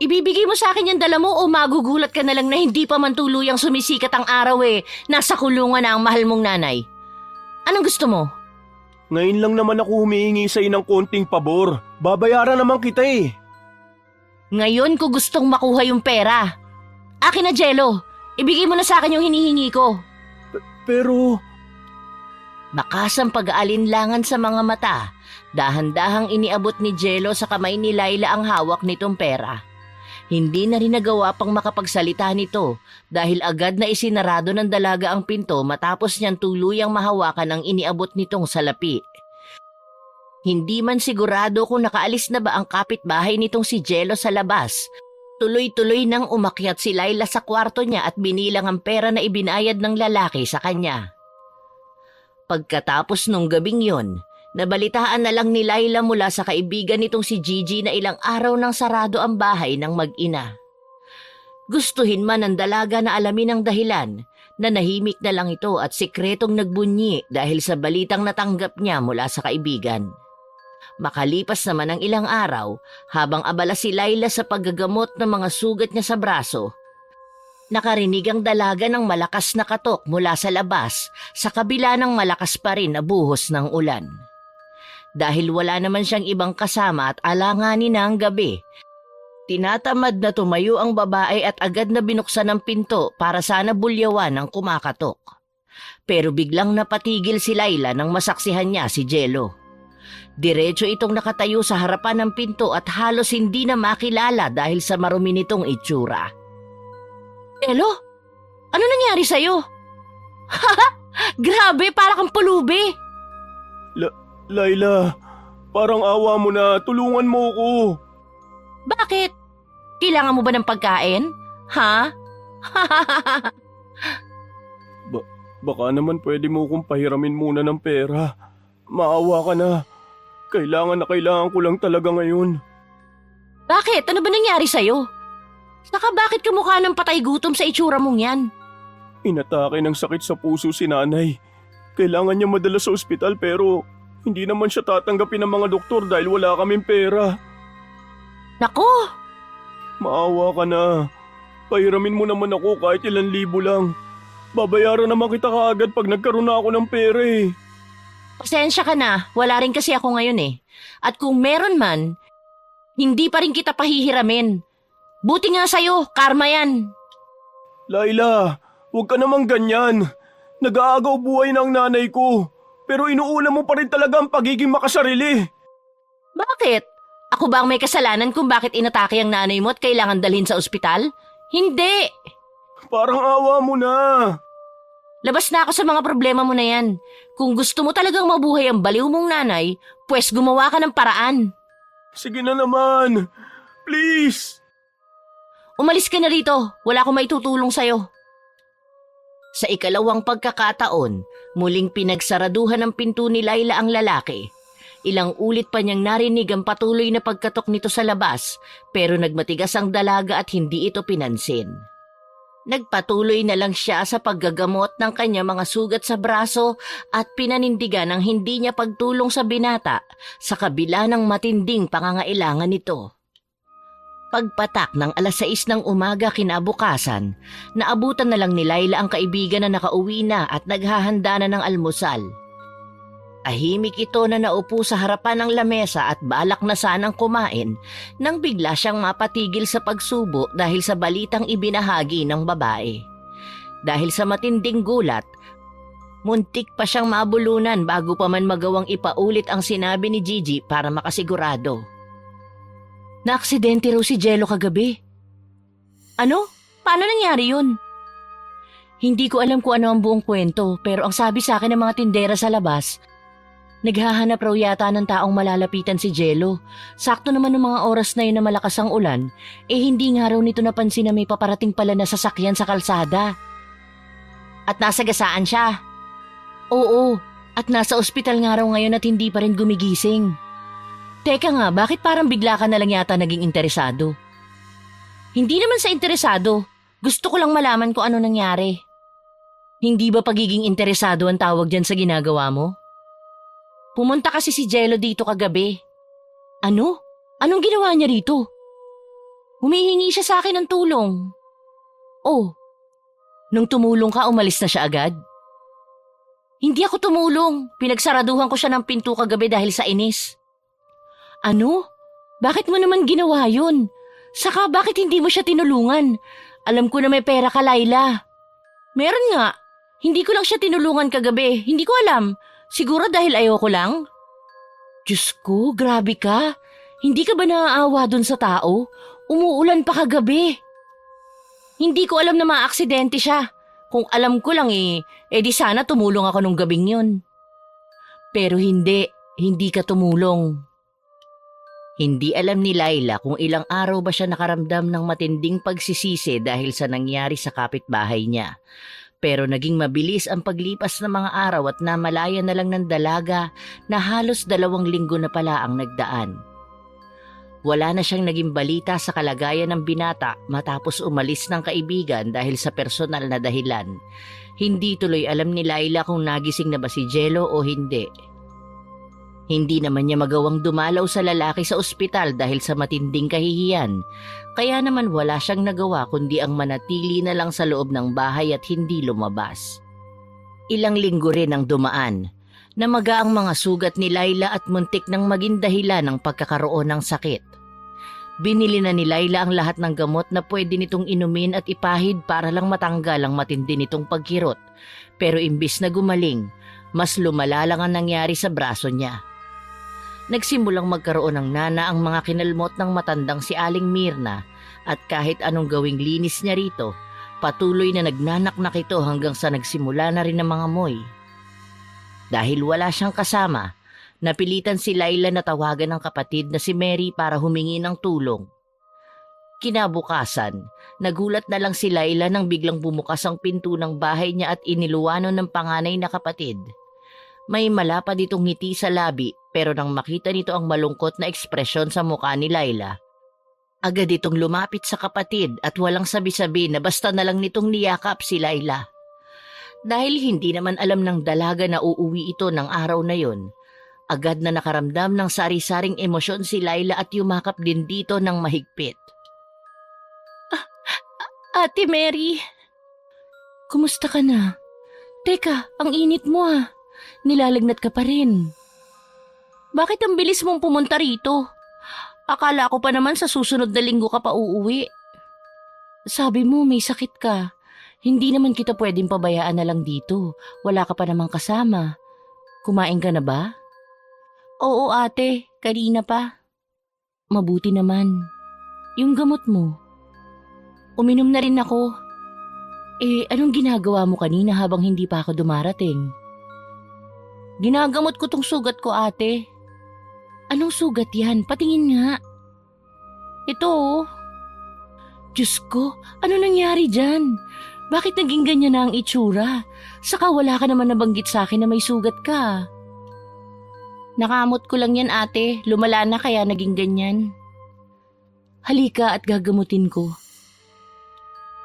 Ibibigay mo sa akin yung dala mo o magugulat ka na lang na hindi pa man tuluyang sumisikat ang araw eh. Nasa kulungan na ang mahal mong nanay. Anong gusto mo? Ngayon lang naman ako humihingi sa ng konting pabor. Babayaran naman kita eh. Ngayon ko gustong makuha yung pera. Akin na, Jello. Ibigay mo na sa akin yung hinihingi ko. Pero... Bakas ang pag-aalinlangan sa mga mata. Dahan-dahang iniabot ni Jello sa kamay ni Laila ang hawak nitong pera. Hindi na rin nagawa pang makapagsalita nito dahil agad na isinarado ng dalaga ang pinto matapos niyang tuluyang mahawakan ang iniabot nitong salapi. Hindi man sigurado kung nakaalis na ba ang kapitbahay nitong si Jello sa labas. Tuloy-tuloy nang umakyat si Laila sa kwarto niya at binilang ang pera na ibinayad ng lalaki sa kanya. Pagkatapos nung gabing yon, nabalitaan na lang ni Laila mula sa kaibigan nitong si Gigi na ilang araw nang sarado ang bahay ng mag-ina. Gustuhin man ng dalaga na alamin ang dahilan, nanahimik na lang ito at sikretong nagbunyi dahil sa balitang natanggap niya mula sa kaibigan. Makalipas naman ang ilang araw, habang abala si Laila sa paggagamot ng mga sugat niya sa braso, nakarinig ang dalaga ng malakas na katok mula sa labas sa kabila ng malakas pa rin na buhos ng ulan. Dahil wala naman siyang ibang kasama at alanganin na ang gabi, Tinatamad na tumayo ang babae at agad na binuksan ang pinto para sana bulyawan ang kumakatok. Pero biglang napatigil si Laila nang masaksihan niya si Jello. Diretso itong nakatayo sa harapan ng pinto at halos hindi na makilala dahil sa marumi nitong itsura. Jello? Ano nangyari sa'yo? Haha! Grabe, para kang pulubi! Laila, parang awa mo na, tulungan mo ko. Bakit? Kailangan mo ba ng pagkain? Ha? Baka naman pwede mo kong pahiramin muna ng pera. Maawa ka na. Kailangan ko lang talaga ngayon. Bakit? Ano ba nangyari sa'yo? Saka bakit kamukha ng patay gutom sa itsura mong yan? Inatake ng sakit sa puso si nanay. Kailangan niya madala sa ospital pero hindi naman siya tatanggapin ng mga doktor dahil wala kaming pera. Nako! Maawa ka na. Pahiramin mo naman ako kahit ilang libo lang. Babayaran naman kita kaagad pag nagkaroon na ako ng pera eh. Pasensya ka na, wala rin kasi ako ngayon eh. At kung meron man, hindi pa rin kita pahihiramin. Buti nga sa'yo, karma yan. Laila, huwag ka namang ganyan. Nag-aagaw buhay ng nanay ko. Pero inuuna mo pa rin talaga ang pagiging makasarili. Bakit? Ako ba ang may kasalanan kung bakit inatake ang nanay mo at kailangan dalhin sa ospital? Hindi! Parang awa mo na. Labas na ako sa mga problema mo na yan. Kung gusto mo talagang mabuhay ang baliw mong nanay, pues gumawa ka ng paraan. Sige na naman. Please. Umalis ka na rito. Wala akong maitutulong sa'yo. Sa ikalawang pagkakataon, muling pinagsaraduhan ng pinto ni Laila ang lalaki. Ilang ulit pa niyang narinig ang patuloy na pagkatok nito sa labas, pero nagmatigas ang dalaga at hindi ito pinansin. Nagpatuloy na lang siya sa paggagamot ng kanya mga sugat sa braso at pinanindigan ang hindi niya pagtulong sa binata sa kabila ng matinding pangangailangan nito. Pagpatak ng 6:00 ng umaga kinabukasan, naabutan na lang ni Laila ang kaibigan na nakauwi na at naghahanda na ng almusal. Tahimik ito na naupo sa harapan ng lamesa at balak na sanang kumain nang bigla siyang mapatigil sa pagsubo dahil sa balitang ibinahagi ng babae. Dahil sa matinding gulat, muntik pa siyang mabulunan bago pa man magawang ipaulit ang sinabi ni Gigi para makasigurado. Naaksidente raw si Jello kagabi. Ano? Paano nangyari yun? Hindi ko alam kung ano ang buong kwento pero ang sabi sa akin ng mga tindera sa labas, naghahanap raw yata ng taong malalapitan si Jello. Sakto naman ng mga oras na yun na malakas ang ulan, hindi nga raw nito napansin na may paparating pala na sasakyan sa kalsada. At nasagasaan siya. Oo, at nasa ospital nga raw ngayon at hindi pa rin gumigising. Teka nga, bakit parang bigla ka na lang yata naging interesado? Hindi naman sa interesado, gusto ko lang malaman kung ano nangyari. Hindi ba pagiging interesado ang tawag dyan sa ginagawa mo? Pumunta kasi si Jello dito kagabi. Ano? Anong ginawa niya rito? Humihingi siya sa akin ng tulong. Oh, nung tumulong ka, umalis na siya agad? Hindi ako tumulong. Pinagsaraduhan ko siya ng pinto kagabi dahil sa inis. Ano? Bakit mo naman ginawa yun? Saka bakit hindi mo siya tinulungan? Alam ko na may pera ka, Laila. Meron nga. Hindi ko lang siya tinulungan kagabi. Hindi ko alam. Siguro dahil ayoko lang? Diyos ko, grabe ka. Hindi ka ba naaawa dun sa tao? Umuulan pa kagabi. Hindi ko alam na maaksidente siya. Kung alam ko lang di sana tumulong ako nung gabing yun. Pero hindi ka tumulong. Hindi alam ni Laila kung ilang araw ba siya nakaramdam ng matinding pagsisisi dahil sa nangyari sa kapitbahay niya. Pero naging mabilis ang paglipas ng mga araw at namalaya na lang ng dalaga na halos 2 linggo na pala ang nagdaan. Wala na siyang naging balita sa kalagayan ng binata matapos umalis ng kaibigan dahil sa personal na dahilan. Hindi tuloy alam ni Laila kung nagising na ba si Jello o hindi. Hindi naman niya magawang dumalaw sa lalaki sa ospital dahil sa matinding kahihiyan. Kaya naman wala siyang nagawa kundi ang manatili na lang sa loob ng bahay at hindi lumabas. Ilang linggo rin ang dumaan. Namaga ang mga sugat ni Laila at muntik nang maging dahilan ng pagkakaroon ng sakit. Binili na ni Laila ang lahat ng gamot na pwede nitong inumin at ipahid para lang matanggal ang matindi nitong pagkirot. Pero imbis na gumaling, mas lumala lang ang nangyari sa braso niya. Nagsimulang magkaroon ng nana ang mga kinalmot ng matandang si Aling Mirna at kahit anong gawing linis niya rito, patuloy na nagnanaknak ito hanggang sa nagsimula na rin ang mga moy. Dahil wala siyang kasama, napilitan si Laila na tawagan ng kapatid na si Mary para humingi ng tulong. Kinabukasan, nagulat na lang si Laila nang biglang bumukas ang pinto ng bahay niya at iniluwanon ng panganay na kapatid. May malapad itong ngiti sa labi pero nang makita nito ang malungkot na ekspresyon sa mukha ni Laila, agad itong lumapit sa kapatid at walang sabi-sabi na basta na lang nitong niyakap si Laila. Dahil hindi naman alam ng dalaga na uuwi ito ng araw na yon, agad na nakaramdam ng sari-saring emosyon si Laila at yumakap din dito ng mahigpit. Ate Mary, kumusta ka na? Teka, ang init mo ah. Nilalagnat ka pa rin. Bakit ang bilis mong pumunta rito? Akala ko pa naman sa susunod na linggo ka pa uuwi. Sabi mo may sakit ka. Hindi naman kita pwedeng pabayaan na lang dito. Wala ka pa namang kasama. Kumain ka na ba? Oo ate, kanina pa. Mabuti naman. Yung gamot mo. Uminom na rin ako. Anong ginagawa mo kanina habang hindi pa ako dumarating? Ginagamot ko tong sugat ko ate. Anong sugat yan? Patingin nga. Ito oh. Diyos ko, ano nangyari dyan? Bakit naging ganyan na ang itsura? Saka wala ka naman nabanggit sa akin na may sugat ka. Nakamot ko lang yan ate, lumala na kaya naging ganyan. Halika at gagamutin ko.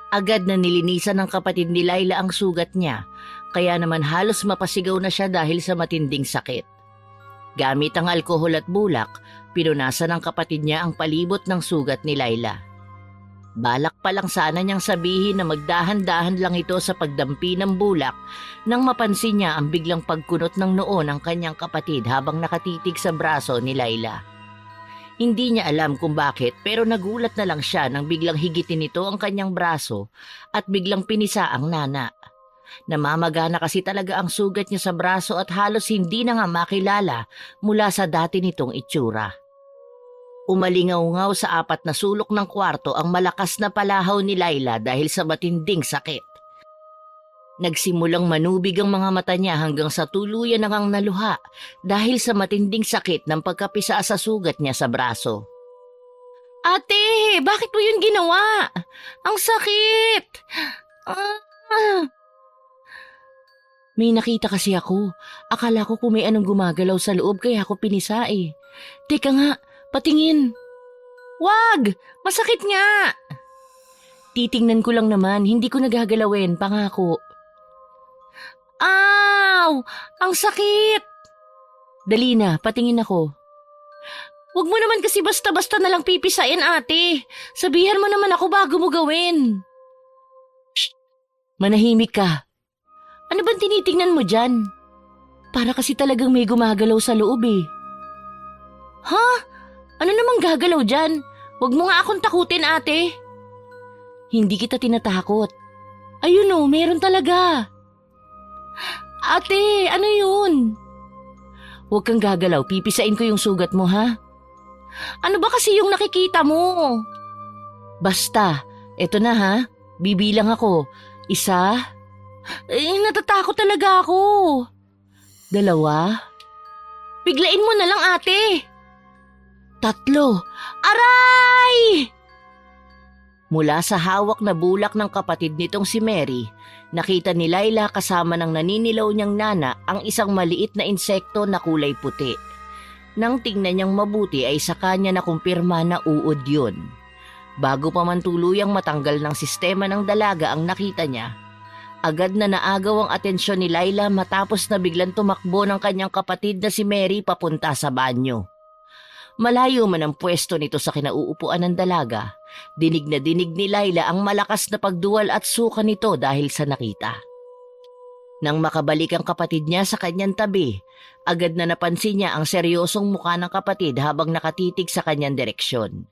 Agad na nilinisan ng kapatid ni Laila ang sugat niya, kaya naman halos mapasigaw na siya dahil sa matinding sakit. Gamit ang alkohol at bulak, pinunasan ng kapatid niya ang palibot ng sugat ni Laila. Balak pa lang sana niyang sabihin na magdahan-dahan lang ito sa pagdampi ng bulak nang mapansin niya ang biglang pagkunot ng noo ng kanyang kapatid habang nakatitig sa braso ni Laila. Hindi niya alam kung bakit pero nagulat na lang siya nang biglang higitin nito ang kanyang braso at biglang pinisa ang nana. Namamagana kasi talaga ang sugat niya sa braso at halos hindi na nga makilala mula sa dati nitong itsura. Umalingaw-ngaw sa apat na sulok ng kwarto ang malakas na palahaw ni Laila dahil sa matinding sakit. Nagsimulang manubig ang mga mata niya hanggang sa tuluyan na ngang naluha dahil sa matinding sakit ng pagkapisa sa sugat niya sa braso. Ate, bakit mo yun ginawa? Ang sakit! May nakita kasi ako. Akala ko kung may anong gumagalaw sa loob kaya ako pinisa eh. Teka nga, patingin. Wag! Masakit nga! Titingnan ko lang naman, hindi ko nagagalawin, pangako. Aw! Ang sakit! Dali na, patingin ako. Wag mo naman kasi basta-basta na lang pipisain ate. Sabihan mo naman ako bago mo gawin. Shh! Manahimik ka. Ano bang tinitingnan mo dyan? Para kasi talagang may gumagalaw sa loob eh. Ha? Ano namang gagalaw dyan? Huwag mo nga akong takutin ate. Hindi kita tinatakot. Ayun o, meron talaga. Ate, ano yun? Huwag kang gagalaw, pipisain ko yung sugat mo ha? Ano ba kasi yung nakikita mo? Basta, eto na ha, bibilang ako. Isa. Natatakot talaga ako. Dalawa. Biglain mo na lang ate. Tatlo. Aray! Mula sa hawak na bulak ng kapatid nitong si Mary, nakita ni Laila kasama ng naninilaw niyang nana ang isang maliit na insekto na kulay puti. Nang tingnan niyang mabuti ay sa kanya nakumpirma na uod yun. Bago pa man tuluyang matanggal ng sistema ng dalaga ang nakita niya, agad na naagaw ang atensyon ni Laila matapos na biglang tumakbo ng kanyang kapatid na si Mary papunta sa banyo. Malayo man ang pwesto nito sa kinauupuan ng dalaga, dinig na dinig ni Laila ang malakas na pagduwal at suka nito dahil sa nakita. Nang makabalik ang kapatid niya sa kanyang tabi, agad na napansin niya ang seryosong mukha ng kapatid habang nakatitig sa kanyang direksyon.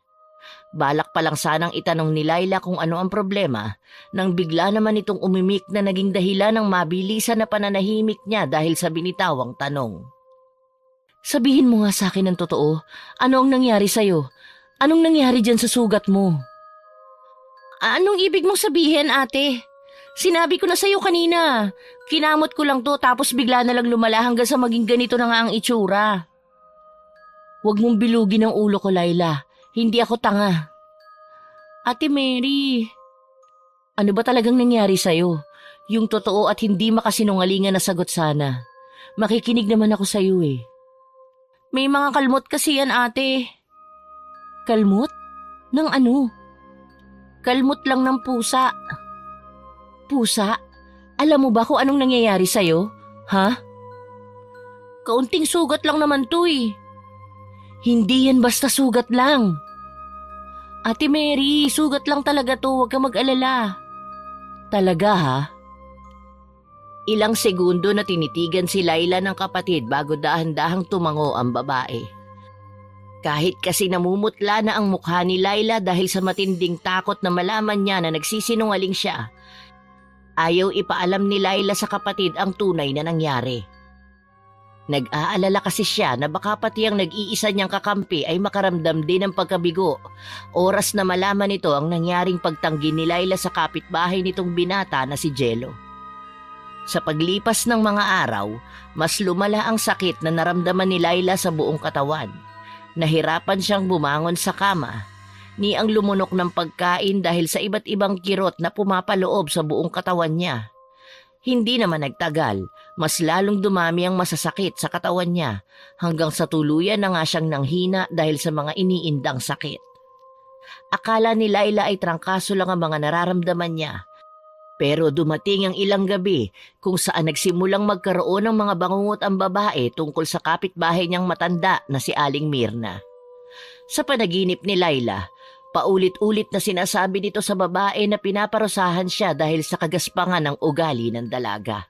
Balak pa lang sanang itanong ni Laila kung ano ang problema nang bigla naman itong umimik na naging dahilan ng mabilisan na pananahimik niya dahil sa binitawang tanong. Sabihin mo nga sa akin ng totoo, ano ang nangyari sa'yo? Anong nangyari dyan sa sugat mo? Anong ibig mong sabihin, ate? Sinabi ko na sa'yo kanina. Kinamot ko lang to tapos bigla na lang lumala hanggang sa maging ganito na nga ang itsura. Huwag mong bilugin ang ulo ko, Laila. Hindi ako tanga. Ate Mary, ano ba talagang nangyari sa'yo? Yung totoo at hindi makasinungalingan na sagot sana. Makikinig naman ako sa'yo eh. May mga kalmot kasi yan, ate. Kalmot? Ng ano? Kalmot lang ng pusa. Pusa? Alam mo ba kung anong nangyayari sa'yo? Ha? Kaunting sugat lang naman to eh. Hindi yan basta sugat lang. Ate Mary, sugat lang talaga to, huwag ka mag-alala. Talaga ha? Ilang segundo na tinitigan si Laila ng kapatid bago dahan-dahang tumango ang babae. Kahit kasi namumutla na ang mukha ni Laila dahil sa matinding takot na malaman niya na nagsisinungaling siya, ayaw ipaalam ni Laila sa kapatid ang tunay na nangyari. Nag-aalala kasi siya na baka pati ang nag-iisa niyang kakampi ay makaramdam din ng pagkabigo. Oras na malaman nito ang nangyaring pagtanggi ni Laila sa kapitbahay nitong binata na si Jello. Sa paglipas ng mga araw, mas lumala ang sakit na naramdaman ni Laila sa buong katawan. Nahirapan siyang bumangon sa kama, ni ang lumunok ng pagkain dahil sa iba't ibang kirot na pumapaloob sa buong katawan niya. Hindi naman nagtagal, mas lalong dumami ang masasakit sa katawan niya hanggang sa tuluyan na nga siyang nanghina dahil sa mga iniindang sakit. Akala ni Laila ay trangkaso lang ang mga nararamdaman niya. Pero dumating ang ilang gabi kung saan nagsimulang magkaroon ng mga bangungot ang babae tungkol sa kapitbahay niyang matanda na si Aling Mirna. Sa panaginip ni Laila, paulit-ulit na sinasabi nito sa babae na pinaparusahan siya dahil sa kagaspangan ng ugali ng dalaga.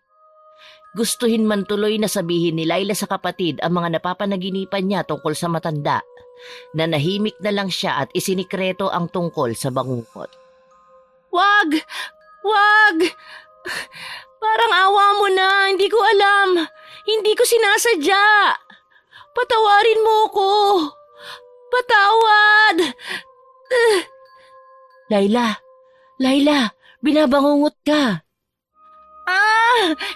Gustuhin man tuloy na sabihin ni Laila sa kapatid ang mga napapanaginipan niya tungkol sa matanda, nanahimik na lang siya at isinikreto ang tungkol sa bangungot. Wag! Wag! Parang awa mo na, hindi ko alam. Hindi ko sinasadya. Patawarin mo ko. Patawad! Laila, binabangungot ka.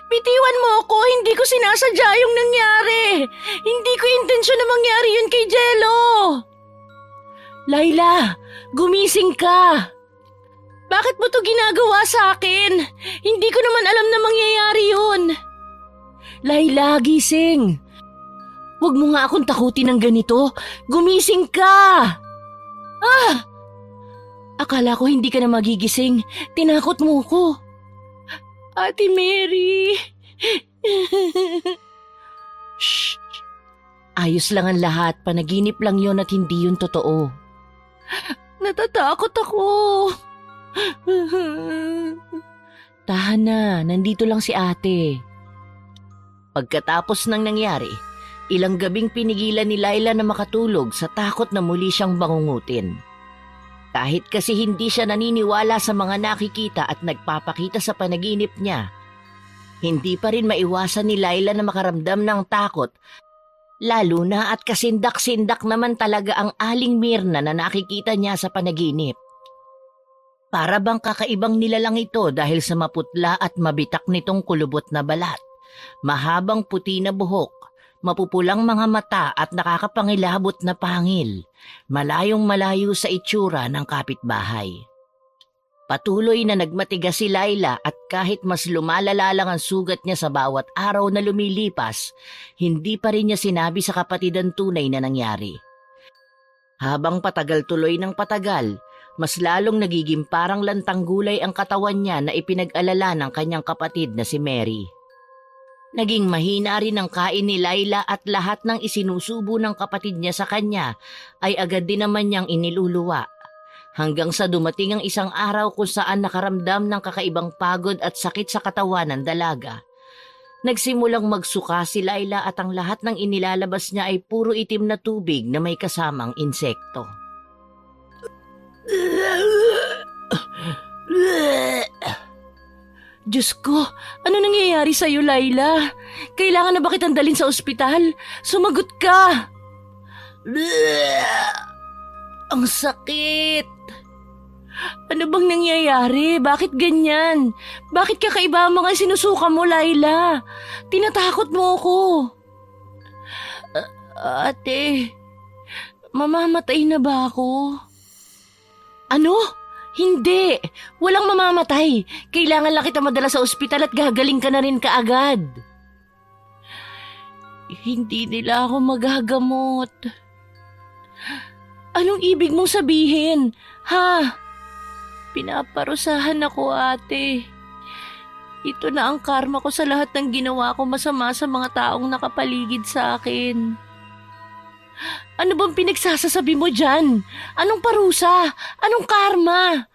Bitiwan mo ko, hindi ko sinasadya yung nangyari. Hindi ko intensyon na mangyari yun kay Jello. Laila, gumising ka. Bakit mo to ginagawa sa akin? Hindi ko naman alam na mangyayari yun. Laila, gising. Huwag mo nga akong takutin ng ganito. Gumising ka! Akala ko hindi ka na magigising. Tinakot mo ko. Ate Mary. Shh. Ayos lang ang lahat. Panaginip lang yon at hindi yun totoo. Natatakot ako. Tahan na, nandito lang si ate. Pagkatapos ng nangyari, ilang gabing pinigilan ni Laila na makatulog sa takot na muli siyang bangungutin. Kahit kasi hindi siya naniniwala sa mga nakikita at nagpapakita sa panaginip niya, hindi pa rin maiwasan ni Laila na makaramdam ng takot, lalo na at kasindak-sindak naman talaga ang Aling Mirna na nakikita niya sa panaginip. Para bang kakaibang nilalang ito dahil sa maputla at mabitak nitong kulubot na balat, mahabang puti na buhok, mapupulang mga mata at nakakapangilabot na pangil, malayong malayo sa itsura ng kapitbahay. Patuloy na nagmatigas si Laila at kahit mas lumalala lang ang sugat niya sa bawat araw na lumilipas, hindi pa rin niya sinabi sa kapatid ang tunay na nangyari. Habang patagal tuloy ng patagal, mas lalong nagiging parang lantang gulay ang katawan niya na ipinag-alala ng kanyang kapatid na si Mary. Naging mahina rin ang kain ni Laila at lahat ng isinusubo ng kapatid niya sa kanya ay agad din naman niyang iniluluwa. Hanggang sa dumating ang isang araw kung saan nakaramdam ng kakaibang pagod at sakit sa katawan ng dalaga. Nagsimulang magsuka si Laila at ang lahat ng inilalabas niya ay puro itim na tubig na may kasamang insekto. Diyos ko, ano nangyayari sa'yo, Laila? Kailangan na ba kitang dalhin sa ospital? Sumagot ka! Ang sakit! Ano bang nangyayari? Bakit ganyan? Bakit kakaiba ang mga sinusuka mo, Laila? Tinatakot mo ako. Ate, mamamatay na ba ako? Ano? Hindi. Walang mamamatay. Kailangan lang kita madala sa ospital at gagaling ka na rin kaagad. Hindi nila ako magagamot. Anong ibig mong sabihin? Ha? Pinaparusahan ako, ate. Ito na ang karma ko sa lahat ng ginawa ko masama sa mga taong nakapaligid sa akin. Ano bang pinagsasasabi mo dyan? Anong parusa? Anong karma?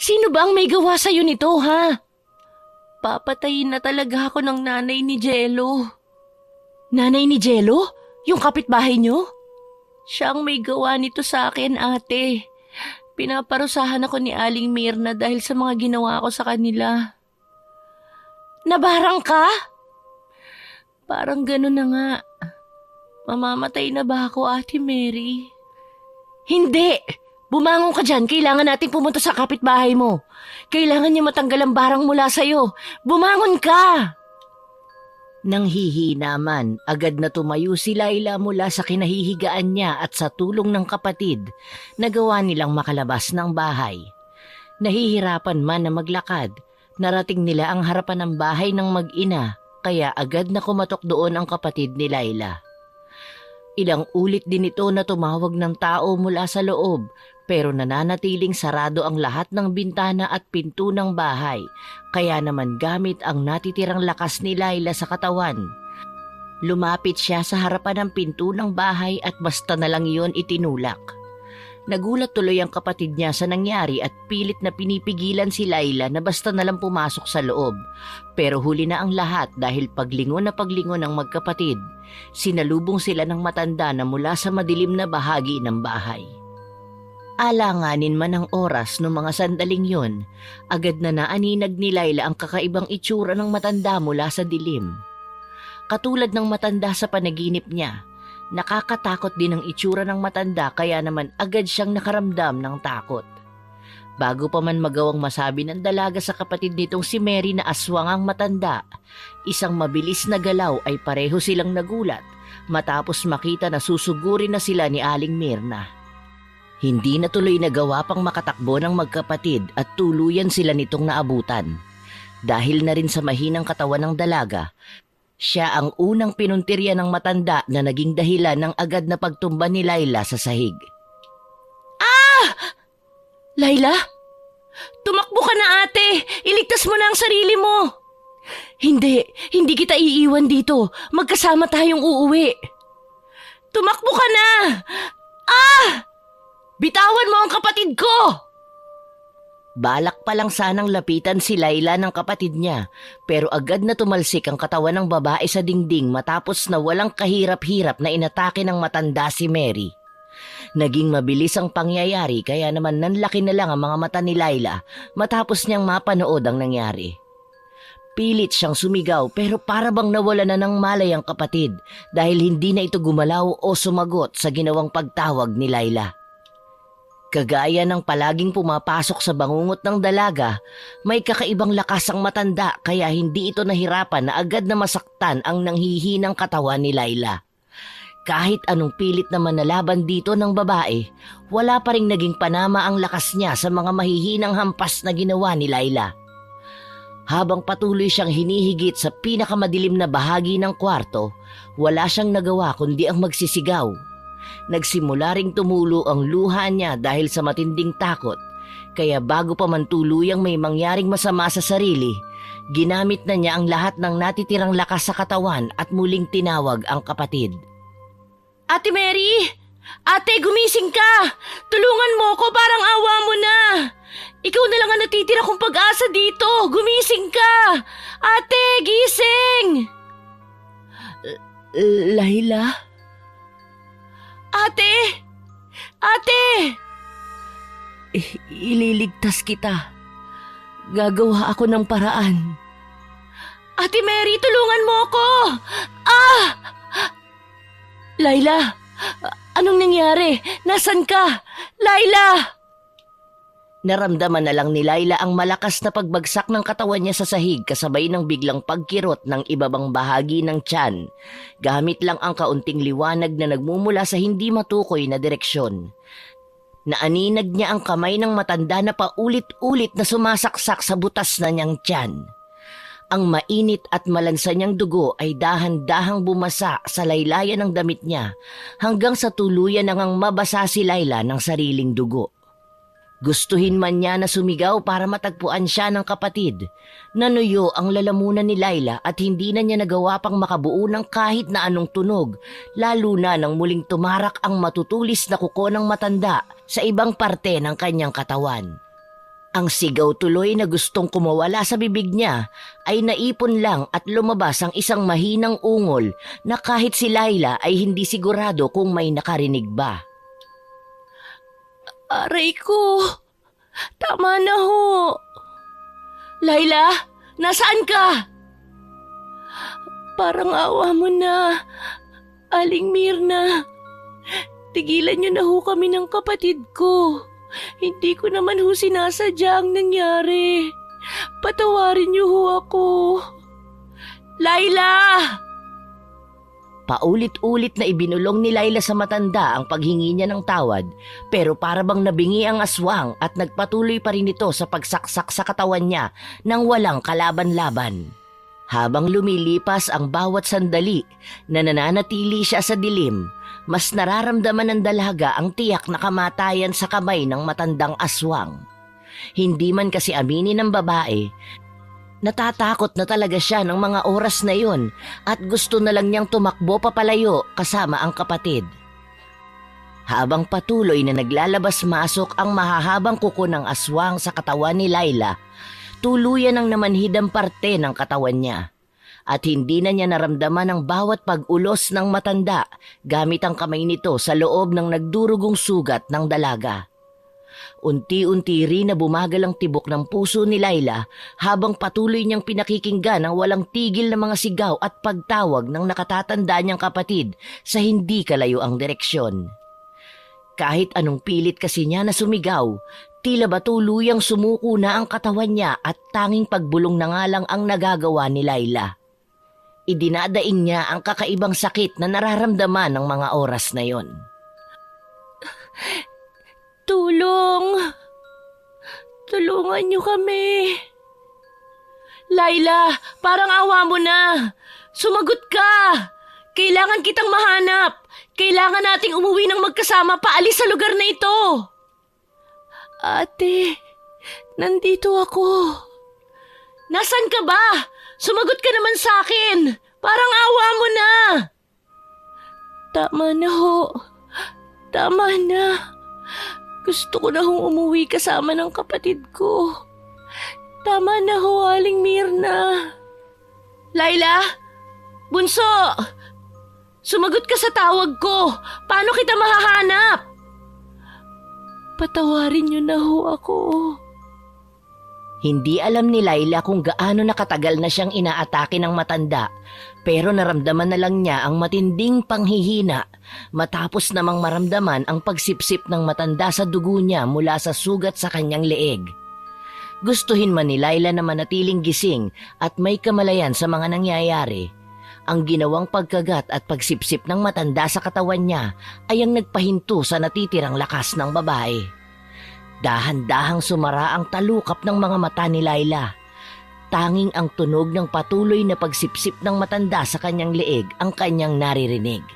Sino ba ang may gawa sa'yo nito, ha? Papatayin na talaga ako ng nanay ni Jello. Nanay ni Jello? Yung kapitbahay niyo? Siya ang may gawa nito sa akin, ate. Pinaparusahan ako ni Aling Mirna dahil sa mga ginawa ko sa kanila. Nabarang ka? Parang gano'n na nga. Mamamatay na ba ako, Ate Mary? Hindi! Bumangon ka dyan. Kailangan nating pumunta sa kapitbahay mo. Kailangan niya matanggal ang barang mula sa'yo. Bumangon ka! Nang hihina man, agad na tumayo si Laila mula sa kinahihigaan niya at sa tulong ng kapatid, nagawa nilang makalabas ng bahay. Nahihirapan man na maglakad, narating nila ang harapan ng bahay ng mag-ina, kaya agad na kumatok doon ang kapatid ni Laila. Ilang ulit din ito na tumawag ng tao mula sa loob, pero nananatiling sarado ang lahat ng bintana at pinto ng bahay, kaya naman gamit ang natitirang lakas ni Laila sa katawan. Lumapit siya sa harapan ng pinto ng bahay at basta na lang iyon itinulak. Nagulat tuloy ang kapatid niya sa nangyari at pilit na pinipigilan si Laila na basta na lang pumasok sa loob. Pero huli na ang lahat dahil paglingon na paglingon ng magkapatid, sinalubong sila ng matanda na mula sa madilim na bahagi ng bahay. Alanganin man ang oras noong mga sandaling yon, agad na naaninag ni Laila ang kakaibang itsura ng matanda mula sa dilim. Katulad ng matanda sa panaginip niya, nakakatakot din ang itsura ng matanda kaya naman agad siyang nakaramdam ng takot. Bago pa man magawang masabi ng dalaga sa kapatid nitong si Mary na aswang ang matanda, isang mabilis na galaw ay pareho silang nagulat matapos makita na susugurin na sila ni Aling Mirna. Hindi na tuloy nagawa pang makatakbo ng magkapatid at tuluyan sila nitong naabutan. Dahil na rin sa mahinang katawan ng dalaga, siya ang unang pinuntirya ng matanda na naging dahilan ng agad na pagtumba ni Laila sa sahig. Ah! Laila? Tumakbo ka na, ate! Iligtas mo na ang sarili mo! Hindi kita iiwan dito. Magkasama tayong uuwi. Tumakbo ka na! Ah! Bitawan mo ang kapatid ko! Balak pa lang sanang lapitan si Laila ng kapatid niya, pero agad na tumalsik ang katawan ng babae sa dingding matapos na walang kahirap-hirap na inatake ng matanda si Mary. Naging mabilis ang pangyayari kaya naman nanlaki na lang ang mga mata ni Laila matapos niyang mapanood ang nangyari. Pilit siyang sumigaw pero para bang nawala na ng malay ang kapatid dahil hindi na ito gumalaw o sumagot sa ginawang pagtawag ni Laila. Kagaya ng palaging pumapasok sa bangungot ng dalaga, may kakaibang lakas ang matanda kaya hindi ito nahirapan na agad na masaktan ang nanghihinang katawan ni Laila. Kahit anong pilit na manalaban dito ng babae, wala pa ring naging panama ang lakas niya sa mga mahihinang hampas na ginawa ni Laila. Habang patuloy siyang hinihigit sa pinakamadilim na bahagi ng kwarto, wala siyang nagawa kundi ang magsisigaw. Nagsimula ring tumulo ang luha niya dahil sa matinding takot, kaya bago pa man tuluyang may mangyaring masama sa sarili, ginamit na niya ang lahat ng natitirang lakas sa katawan at muling tinawag ang kapatid. Ate Mary! Ate, gumising ka! Tulungan mo ko, parang awa mo na! Ikaw na lang ang natitira kong pag-asa dito! Gumising ka! Ate, gising! Laila? Ate! Ate! Ililigtas kita. Gagawa ako ng paraan. Ate Mary, tulungan mo ako! Ah! Layla, anong nangyari? Nasaan ka? Layla! Naramdaman na lang ni Layla ang malakas na pagbagsak ng katawan niya sa sahig kasabay ng biglang pagkirot ng ibabang bahagi ng tiyan. Gamit lang ang kaunting liwanag na nagmumula sa hindi matukoy na direksyon. Naaninag niya ang kamay ng matanda na paulit-ulit na sumasaksak sa butas na niyang tiyan. Ang mainit at malansa niyang dugo ay dahan-dahang bumasa sa laylayan ng damit niya hanggang sa tuluyan nang mabasa si Layla ng sariling dugo. Gustuhin man niya na sumigaw para matagpuan siya ng kapatid. Nanuyo ang lalamunan ni Layla at hindi na niya nagawa pang makabuo ng kahit na anong tunog, lalo na nang muling tumarak ang matutulis na kuko ng matanda sa ibang parte ng kanyang katawan. Ang sigaw tuloy na gustong kumawala sa bibig niya ay naipon lang at lumabas ang isang mahinang ungol na kahit si Layla ay hindi sigurado kung may nakarinig ba. Aray ko! Tama na ho! Layla, nasaan ka? Parang awa mo na, Aling Mirna. Tigilan niyo na ho kami ng kapatid ko. Hindi ko naman ho sinasadya ang nangyari. Patawarin niyo ho ako. Layla! Paulit-ulit na ibinulong ni Layla sa matanda ang paghingi niya ng tawad, pero para bang nabingi ang aswang at nagpatuloy pa rin ito sa pagsaksak sa katawan niya nang walang kalaban-laban. Habang lumilipas ang bawat sandali na nananatili siya sa dilim, mas nararamdaman ng dalaga ang tiyak na kamatayan sa kamay ng matandang aswang. Hindi man kasi aminin ng babae, natatakot na talaga siya ng mga oras na yun at gusto na lang niyang tumakbo papalayo kasama ang kapatid. Habang patuloy na naglalabas-masok ang mahahabang kuko ng aswang sa katawan ni Layla, tuluyan ang namanhid ang parte ng katawan niya. At hindi na niya naramdaman ang bawat pag-ulos ng matanda gamit ang kamay nito sa loob ng nagdurugong sugat ng dalaga. Unti-unti rin na bumagal ang tibok ng puso ni Layla habang patuloy niyang pinakikinggan ang walang tigil na mga sigaw at pagtawag ng nakatatanda niyang kapatid sa hindi kalayo ang direksyon. Kahit anong pilit kasi niya na sumigaw, tila ba tuluyang sumuko na ang katawan niya at tanging pagbulong na nga lang ang nagagawa ni Layla. Idinadaing niya ang kakaibang sakit na nararamdaman ng mga oras na yon. Tulong! Tulungan niyo kami! Layla, parang awa mo na! Sumagot ka! Kailangan kitang mahanap! Kailangan nating umuwi ng magkasama paalis sa lugar na ito! Ate, nandito ako. Nasaan ka ba? Sumagot ka naman sa akin! Parang awa mo na! Tama na ho. Tama na. Gusto ko na hong umuwi kasama ng kapatid ko. Tama na ho, Aling Mirna. Layla? Bunso! Sumagot ka sa tawag ko. Paano kita mahahanap? Patawarin niyo na ho ako. Hindi alam ni Layla kung gaano nakatagal na siyang inaatake ng matanda, pero naramdaman na lang niya ang matinding panghihina matapos namang maramdaman ang pagsipsip ng matanda sa dugo niya mula sa sugat sa kanyang leeg. Gustuhin man ni Layla na manatiling gising at may kamalayan sa mga nangyayari, ang ginawang pagkagat at pagsipsip ng matanda sa katawan niya ay ang nagpahinto sa natitirang lakas ng babae. Dahan-dahang sumara ang talukap ng mga mata ni Layla. Tanging ang tunog ng patuloy na pagsipsip ng matanda sa kanyang leeg ang kanyang naririnig.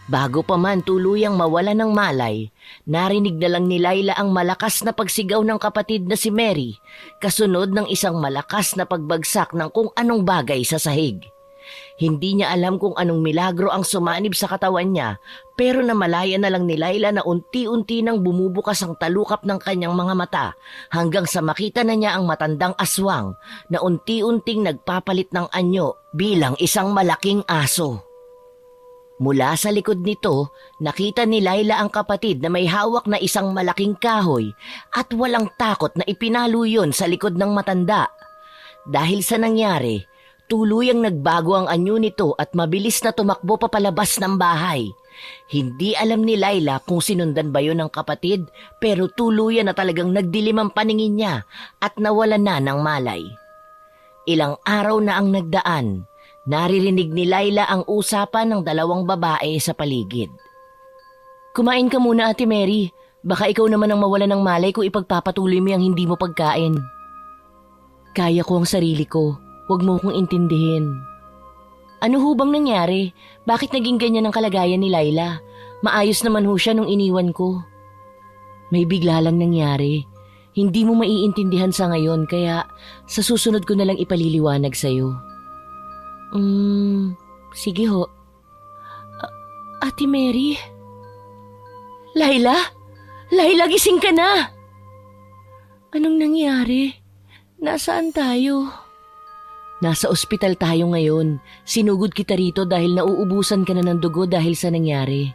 Bago pa man tuluyang mawala ng malay, narinig na lang ni Layla ang malakas na pagsigaw ng kapatid na si Mary, kasunod ng isang malakas na pagbagsak ng kung anong bagay sa sahig. Hindi niya alam kung anong milagro ang sumanib sa katawan niya, pero namalaya na lang ni Layla na unti-unti nang bumubukas ang talukap ng kanyang mga mata hanggang sa makita na niya ang matandang aswang na unti-unting nagpapalit ng anyo bilang isang malaking aso. Mula sa likod nito, nakita ni Laila ang kapatid na may hawak na isang malaking kahoy at walang takot na ipinalo yun sa likod ng matanda. Dahil sa nangyari, tuluyang nagbago ang anyo nito at mabilis na tumakbo papalabas ng bahay. Hindi alam ni Laila kung sinundan ba yun ng kapatid, pero tuluyan na talagang nagdilim ang paningin niya at nawalan na ng malay. Ilang araw na ang nagdaan, naririnig ni Laila ang usapan ng dalawang babae sa paligid. Kumain ka muna, Ate Mary. Baka ikaw naman ang mawalan ng malay kung ipagpapatuloy mo ang hindi mo pagkain. Kaya ko ang sarili ko. Huwag mo kong intindihin. Ano ho bang nangyari? Bakit naging ganyan ang kalagayan ni Laila? Maayos naman ho siya nung iniwan ko. May bigla lang nangyari. Hindi mo maiintindihan sa ngayon kaya sa susunod ko na lang ipaliliwanag sa'yo. Sige ho. Ate Mary? Laila? Laila, gising ka na! Anong nangyari? Nasaan tayo? Nasa ospital tayo ngayon. Sinugod kita rito dahil nauubusan ka na ng dugo dahil sa nangyari.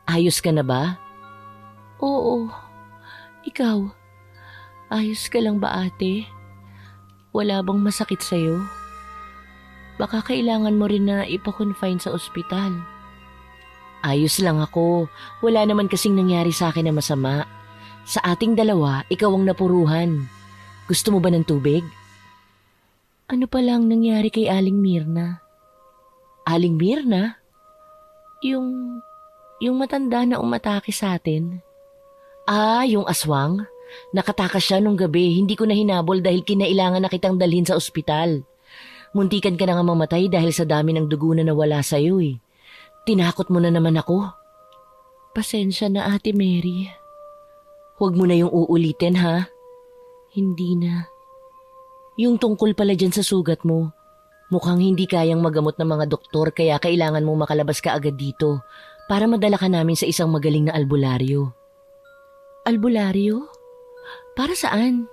Ayos ka na ba? Oo. Ikaw, ayos ka lang ba, ate? Wala bang masakit sa'yo? Baka kailangan mo rin na ipa-confine sa ospital. Ayos lang ako. Wala naman kasing nangyari sa akin na masama. Sa ating dalawa, ikaw ang napuruhan. Gusto mo ba ng tubig? Ano palang nangyari kay Aling Mirna? Aling Mirna? Yung matanda na umatake sa atin. Yung aswang? Nakatakas siya nung gabi. Hindi ko na hinabol dahil kinailangan na kitang dalhin sa ospital. Muntikan ka na nga mamatay dahil sa dami ng dugo na nawala sa'yo eh. Tinakot mo na naman ako. Pasensya na, Ate Mary. Huwag mo na yung uulitin, ha? Hindi na. Yung tungkol pala dyan sa sugat mo, mukhang hindi kayang magamot ng mga doktor kaya kailangan mong makalabas ka agad dito para madala ka namin sa isang magaling na albularyo. Albularyo? Para saan?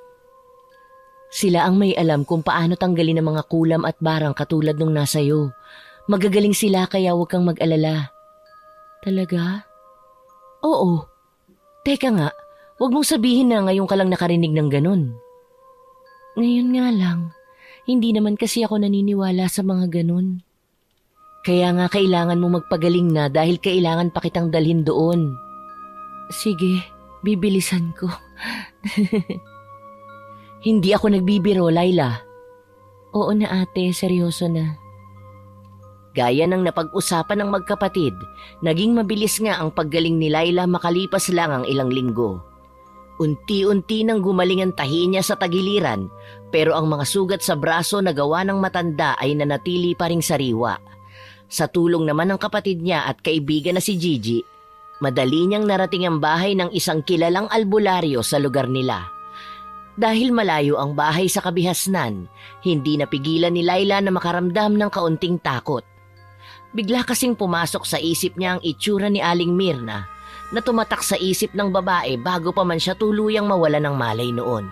Sila ang may alam kung paano tanggalin ang mga kulam at barang katulad nung nasa'yo. Magagaling sila kaya huwag kang mag-alala. Talaga? Oo. Teka nga, huwag mong sabihin na ngayon ka lang nakarinig ng ganun. Ngayon nga lang, hindi naman kasi ako naniniwala sa mga ganun. Kaya nga kailangan mo magpagaling na dahil kailangan pa kitang dalhin doon. Sige, bibilisan ko. Hindi ako nagbibiro, Laila. Oo na ate, seryoso na. Gaya ng napag-usapan ng magkapatid, naging mabilis nga ang paggaling ni Laila makalipas lang ang ilang linggo. Unti-unti nang gumaling ang tahi niya sa tagiliran, pero ang mga sugat sa braso na gawa ng matanda ay nanatili pa ring sariwa. Sa tulong naman ng kapatid niya at kaibigan na si Gigi, madali niyang narating ang bahay ng isang kilalang albularyo sa lugar nila. Dahil malayo ang bahay sa kabihasnan, hindi napigilan ni Laila na makaramdam ng kaunting takot. Bigla kasing pumasok sa isip niya ang itsura ni Aling Mirna na tumatak sa isip ng babae bago pa man siya tuluyang mawala ng malay noon.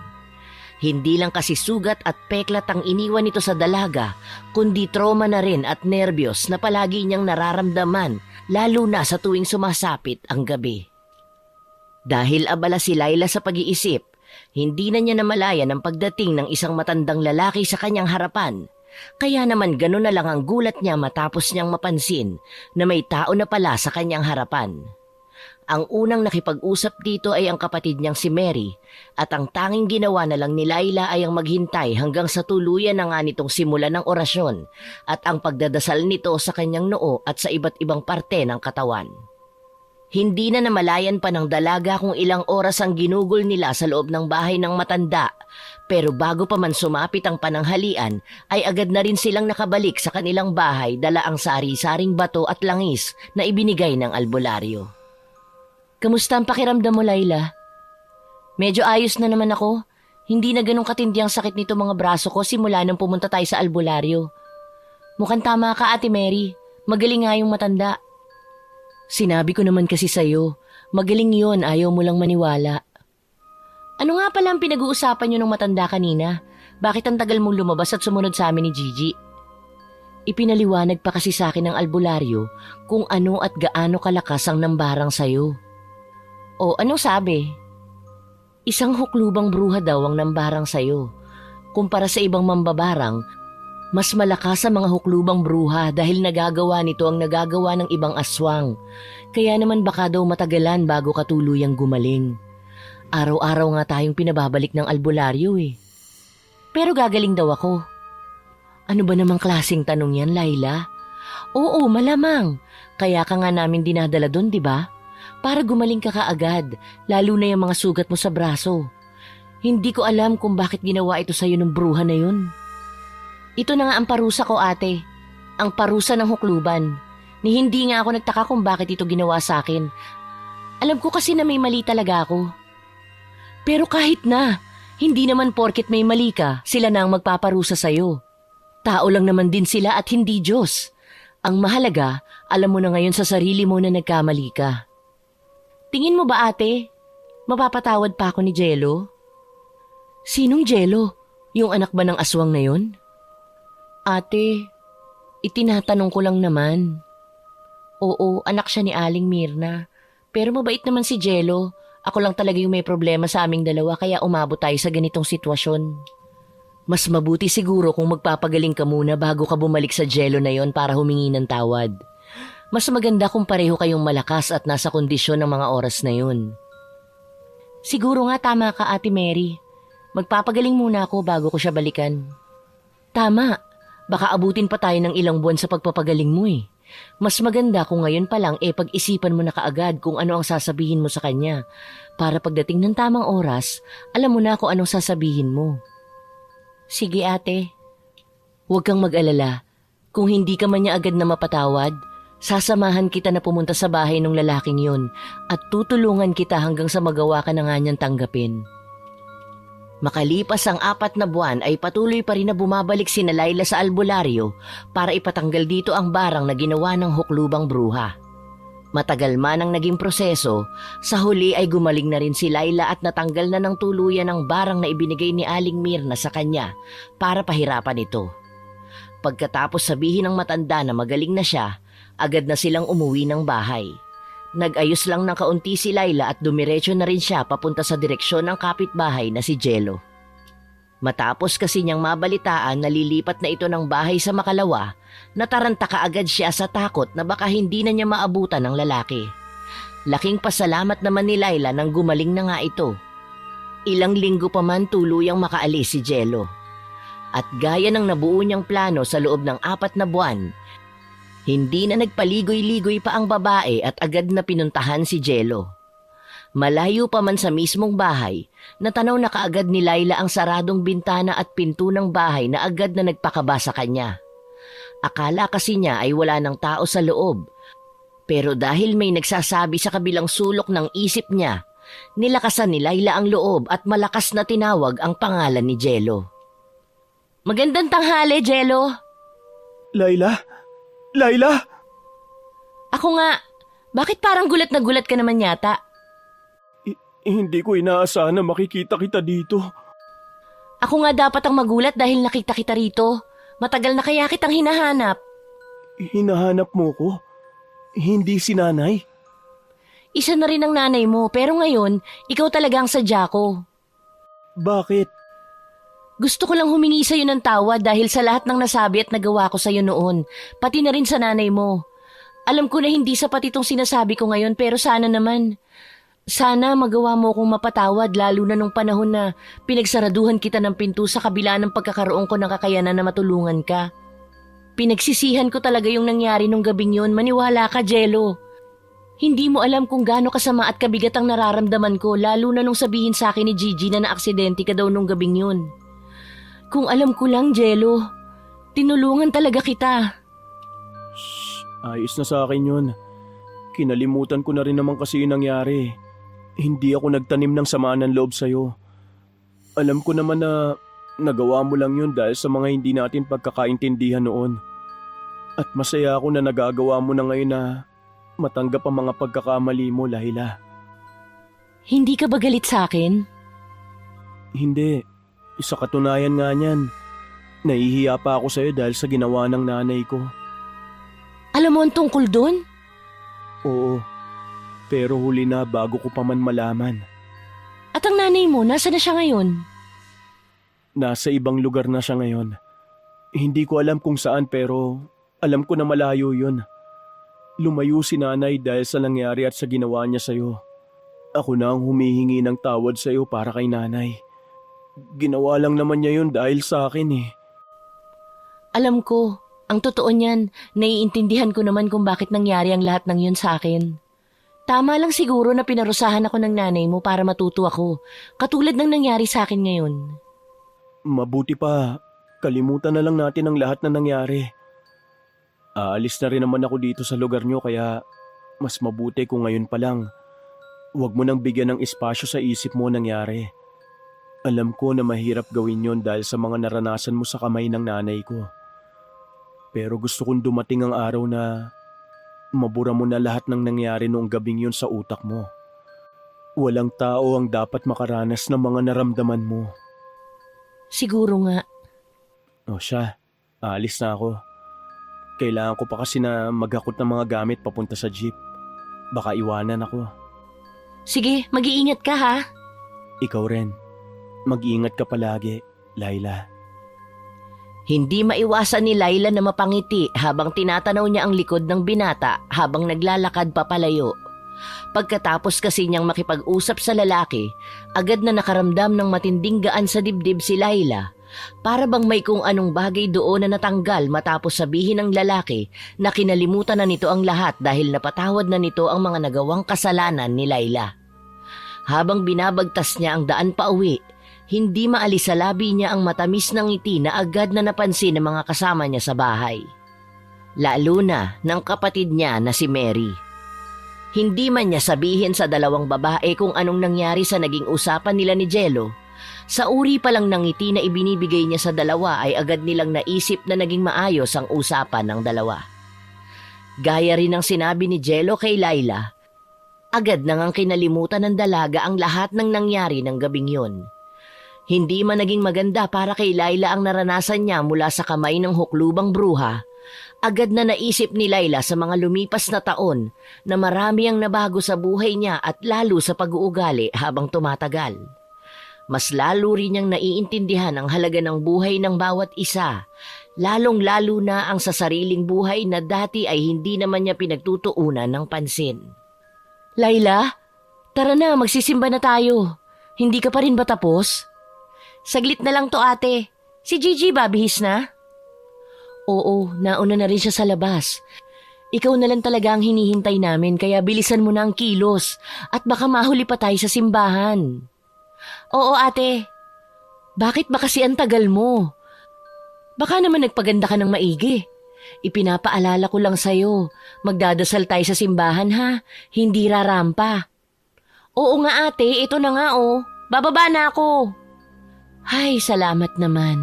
Hindi lang kasi sugat at peklat ang iniwan nito sa dalaga, kundi trauma na rin at nerbiyos na palagi niyang nararamdaman, lalo na sa tuwing sumasapit ang gabi. Dahil abala si Laila sa pag-iisip, hindi na niya namalayan ang pagdating ng isang matandang lalaki sa kanyang harapan. Kaya naman gano'n na lang ang gulat niya matapos niyang mapansin na may tao na pala sa kanyang harapan. Ang unang nakipag-usap dito ay ang kapatid niyang si Mary at ang tanging ginawa na lang ni Laila ay ang maghintay hanggang sa tuluyan na nga nitong simulan ng orasyon at ang pagdadasal nito sa kanyang noo at sa iba't ibang parte ng katawan. Hindi na namalayan pa ng dalaga kung ilang oras ang ginugol nila sa loob ng bahay ng matanda, pero bago pa man sumapit ang pananghalian ay agad na rin silang nakabalik sa kanilang bahay dala ang sari-saring bato at langis na ibinigay ng albularyo. Kamusta ang pakiramdam mo, Laila? Medyo ayos na naman ako. Hindi na ganun katindi ang sakit nito mga braso ko simula nang pumunta tayo sa albularyo. Mukhang tama ka, Ate Mary. Magaling nga yung matanda. Sinabi ko naman kasi sa'yo, magaling yon, ayaw mo lang maniwala. Ano nga pala ang pinag-uusapan nyo ng matanda kanina? Bakit ang tagal mong lumabas at sumunod sa amin ni Gigi? Ipinaliwanag pa kasi sa akin ng albularyo kung ano at gaano kalakas ang nambarang sayo. O anong sabi? Isang huklubang bruha daw ang nambarang sayo. Kumpara sa ibang mambabarang, mas malakas ang mga huklubang bruha dahil nagagawa nito ang nagagawa ng ibang aswang. Kaya naman baka daw matagalan bago ka tuluyang gumaling. Araw-araw nga tayong pinababalik ng albularyo eh. Pero gagaling daw ako. Ano ba namang klaseng tanong yan, Laila? Oo, malamang. Kaya ka nga namin dinadala doon, di ba? Para gumaling ka kaagad, lalo na yung mga sugat mo sa braso. Hindi ko alam kung bakit ginawa ito sa'yo ng bruha na yun. Ito na nga ang parusa ko, ate. Ang parusa ng hukluban. Ni hindi nga ako nagtaka kung bakit ito ginawa sa akin. Alam ko kasi na may mali talaga ako. Pero kahit na, hindi naman porket may mali ka, sila na ang magpaparusa sa'yo. Tao lang naman din sila at hindi Diyos. Ang mahalaga, alam mo na ngayon sa sarili mo na nagkamali ka. Tingin mo ba, ate? Mapapatawad pa ako ni Jello? Sinong Jello? Yung anak ba ng aswang na yun? Ate, itinatanong ko lang naman. Oo, anak siya ni Aling Mirna. Pero mabait naman si Jello. Ako lang talaga yung may problema sa aming dalawa kaya umabot tayo sa ganitong sitwasyon. Mas mabuti siguro kung magpapagaling ka muna bago ka bumalik sa Jello na yon para humingi ng tawad. Mas maganda kung pareho kayong malakas at nasa kondisyon ng mga oras na yun. Siguro nga tama ka, Ate Mary. Magpapagaling muna ako bago ko siya balikan. Tama. Baka abutin pa tayo ng ilang buwan sa pagpapagaling mo eh. Mas maganda kung ngayon pa lang pag-isipan mo na kaagad kung ano ang sasabihin mo sa kanya. Para pagdating ng tamang oras, alam mo na kung anong sasabihin mo. Sige ate. Huwag kang mag-alala. Kung hindi ka man niya agad na mapatawad, sasamahan kita na pumunta sa bahay ng lalaking yun at tutulungan kita hanggang sa magawa ka na nga niyang tanggapin. Makalipas ang 4 na buwan ay patuloy pa rin na bumabalik sina Laila sa albularyo para ipatanggal dito ang barang na ginawa ng huklubang bruha. Matagal man ang naging proseso, sa huli ay gumaling na rin si Laila at natanggal na ng tuluyan ang barang na ibinigay ni Aling Mirna sa kanya para pahirapan ito. Pagkatapos sabihin ng matanda na magaling na siya, agad na silang umuwi ng bahay. Nag-ayos lang ng kaunti si Laila at dumiretso na rin siya papunta sa direksyon ng kapitbahay na si Jello. Matapos kasi niyang mabalitaan na lilipat na ito ng bahay sa Makalawa, nataranta kaagad siya sa takot na baka hindi na niya maabutan ng lalaki. Laking pasalamat naman ni Laila nang gumaling na nga ito. Ilang linggo pa man tuluyang makaalis si Jello. At gaya ng nabuo niyang plano sa loob ng 4 na buwan, hindi na nagpaligoy-ligoy pa ang babae at agad na pinuntahan si Jello. Malayo pa man sa mismong bahay, natanaw na kaagad ni Laila ang saradong bintana at pinto ng bahay na agad na nagpakaba sa kanya. Akala kasi niya ay wala ng tao sa loob. Pero dahil may nagsasabi sa kabilang sulok ng isip niya, nilakasan ni Laila ang loob at malakas na tinawag ang pangalan ni Jello. Magandang tanghali, Jello! Laila? Laila? Ako nga. Bakit parang gulat na gulat ka naman yata? Hindi ko inaasahan na makikita kita dito. Ako nga dapat ang magulat dahil nakita kita rito. Matagal na kaya kitang hinahanap. Hinahanap mo ko? Hindi si nanay? Isa na rin ang nanay mo pero ngayon, ikaw talaga ang sadya ko. Bakit? Gusto ko lang humingi sa'yo ng tawad dahil sa lahat ng nasabi at nagawa ko sa'yo noon, pati na rin sa nanay mo. Alam ko na hindi sapat itong sinasabi ko ngayon pero sana naman. Sana magawa mo akong mapatawad lalo na nung panahon na pinagsaraduhan kita ng pinto sa kabila ng pagkakaroon ko ng kakayanan na matulungan ka. Pinagsisihan ko talaga yung nangyari nung gabing yun, maniwala ka, Jello. Hindi mo alam kung gaano kasama at kabigat ang nararamdaman ko lalo na nung sabihin sa akin ni Gigi na naaksidente ka daw nung gabing yun. Kung alam ko lang, Jello, tinulungan talaga kita. Shh, ayos na sa akin yun. Kinalimutan ko na rin naman kasi yung nangyari. Hindi ako nagtanim ng samaan ng loob sa'yo. Alam ko naman na nagawa mo lang yun dahil sa mga hindi natin pagkakaintindihan noon. At masaya ako na nagagawa mo na ngayon na matanggap ang mga pagkakamali mo, Laila. Hindi ka ba galit sa akin? Hindi. Sa katunayan nga niyan, Nahihiya pa ako sa'yo dahil sa ginawa ng nanay ko. Alam mo ang tungkol doon? Oo, pero huli na bago ko pa man malaman. At ang nanay mo, nasa na siya ngayon? Nasa ibang lugar na siya ngayon. Hindi ko alam kung saan pero alam ko na malayo yun. Lumayo si nanay dahil sa nangyari at sa ginawa niya sa'yo. Ako na ang humihingi ng tawad sa'yo para kay nanay. Ginawa lang naman niya yun dahil sa akin eh. Alam ko, ang totoo niyan, naiintindihan ko naman kung bakit nangyari ang lahat ng yun sa akin. Tama lang siguro na pinarusahan ako ng nanay mo para matuto ako, katulad ng nangyari sa akin ngayon. Mabuti pa, kalimutan na lang natin ang lahat na nangyari. Aalis na rin naman ako dito sa lugar niyo kaya mas mabuti kung ngayon pa lang. Huwag mo nang bigyan ng espasyo sa isip mo nangyari. Alam ko na mahirap gawin yon dahil sa mga naranasan mo sa kamay ng nanay ko. Pero gusto kong dumating ang araw na mabura mo na lahat ng nangyari noong gabing yun sa utak mo. Walang tao ang dapat makaranas ng mga naramdaman mo. Siguro nga. O siya, aalis na ako. Kailangan ko pa kasi na maghakot ng mga gamit papunta sa jeep. Baka iwanan ako. Sige, mag-iingat ka ha. Ikaw rin. Mag-iingat ka palagi, Laila. Hindi maiwasan ni Laila na mapangiti habang tinatanaw niya ang likod ng binata habang naglalakad papalayo. Pagkatapos kasi niyang makipag-usap sa lalaki, agad na nakaramdam ng matinding gaan sa dibdib si Laila. Para bang may kung anong bagay doon na natanggal matapos sabihin ng lalaki na kinalimutan na nito ang lahat dahil napatawad na nito ang mga nagawang kasalanan ni Laila. Habang binabagtas niya ang daan pa uwi, hindi maalis sa labi niya ang matamis ng ngiti na agad na napansin ng mga kasama niya sa bahay. Lalo na ng kapatid niya na si Mary. Hindi man niya sabihin sa dalawang babae kung anong nangyari sa naging usapan nila ni Jello, sa uri pa lang ng ngiti na ibinibigay niya sa dalawa ay agad nilang naisip na naging maayos ang usapan ng dalawa. Gaya rin ng sinabi ni Jello kay Laila, agad nang ang kinalimutan ng dalaga ang lahat ng nangyari ng gabing yun. Hindi man naging maganda para kay Laila ang naranasan niya mula sa kamay ng huklubang bruha, agad na naisip ni Laila sa mga lumipas na taon na marami ang nabago sa buhay niya at lalo sa pag-uugali habang tumatagal. Mas lalo rin niyang naiintindihan ang halaga ng buhay ng bawat isa, lalong-lalo na ang sa sariling buhay na dati ay hindi naman niya pinagtutuunan ng pansin. Laila, tara na, magsisimba na tayo. Hindi ka pa rin ba tapos? Saglit na lang to ate. Si Gigi babihis na? Oo, nauna na rin siya sa labas. Ikaw na lang talaga ang hinihintay namin kaya bilisan mo na ang kilos at baka mahuli pa tayo sa simbahan. Oo ate. Bakit ba kasi ang tagal mo? Baka naman nagpaganda ka ng maigi. Ipinapaalala ko lang sa'yo. Magdadasal tayo sa simbahan ha. Hindi rarampa. Oo nga ate, ito na nga oh. Bababa na ako. Ay, salamat naman.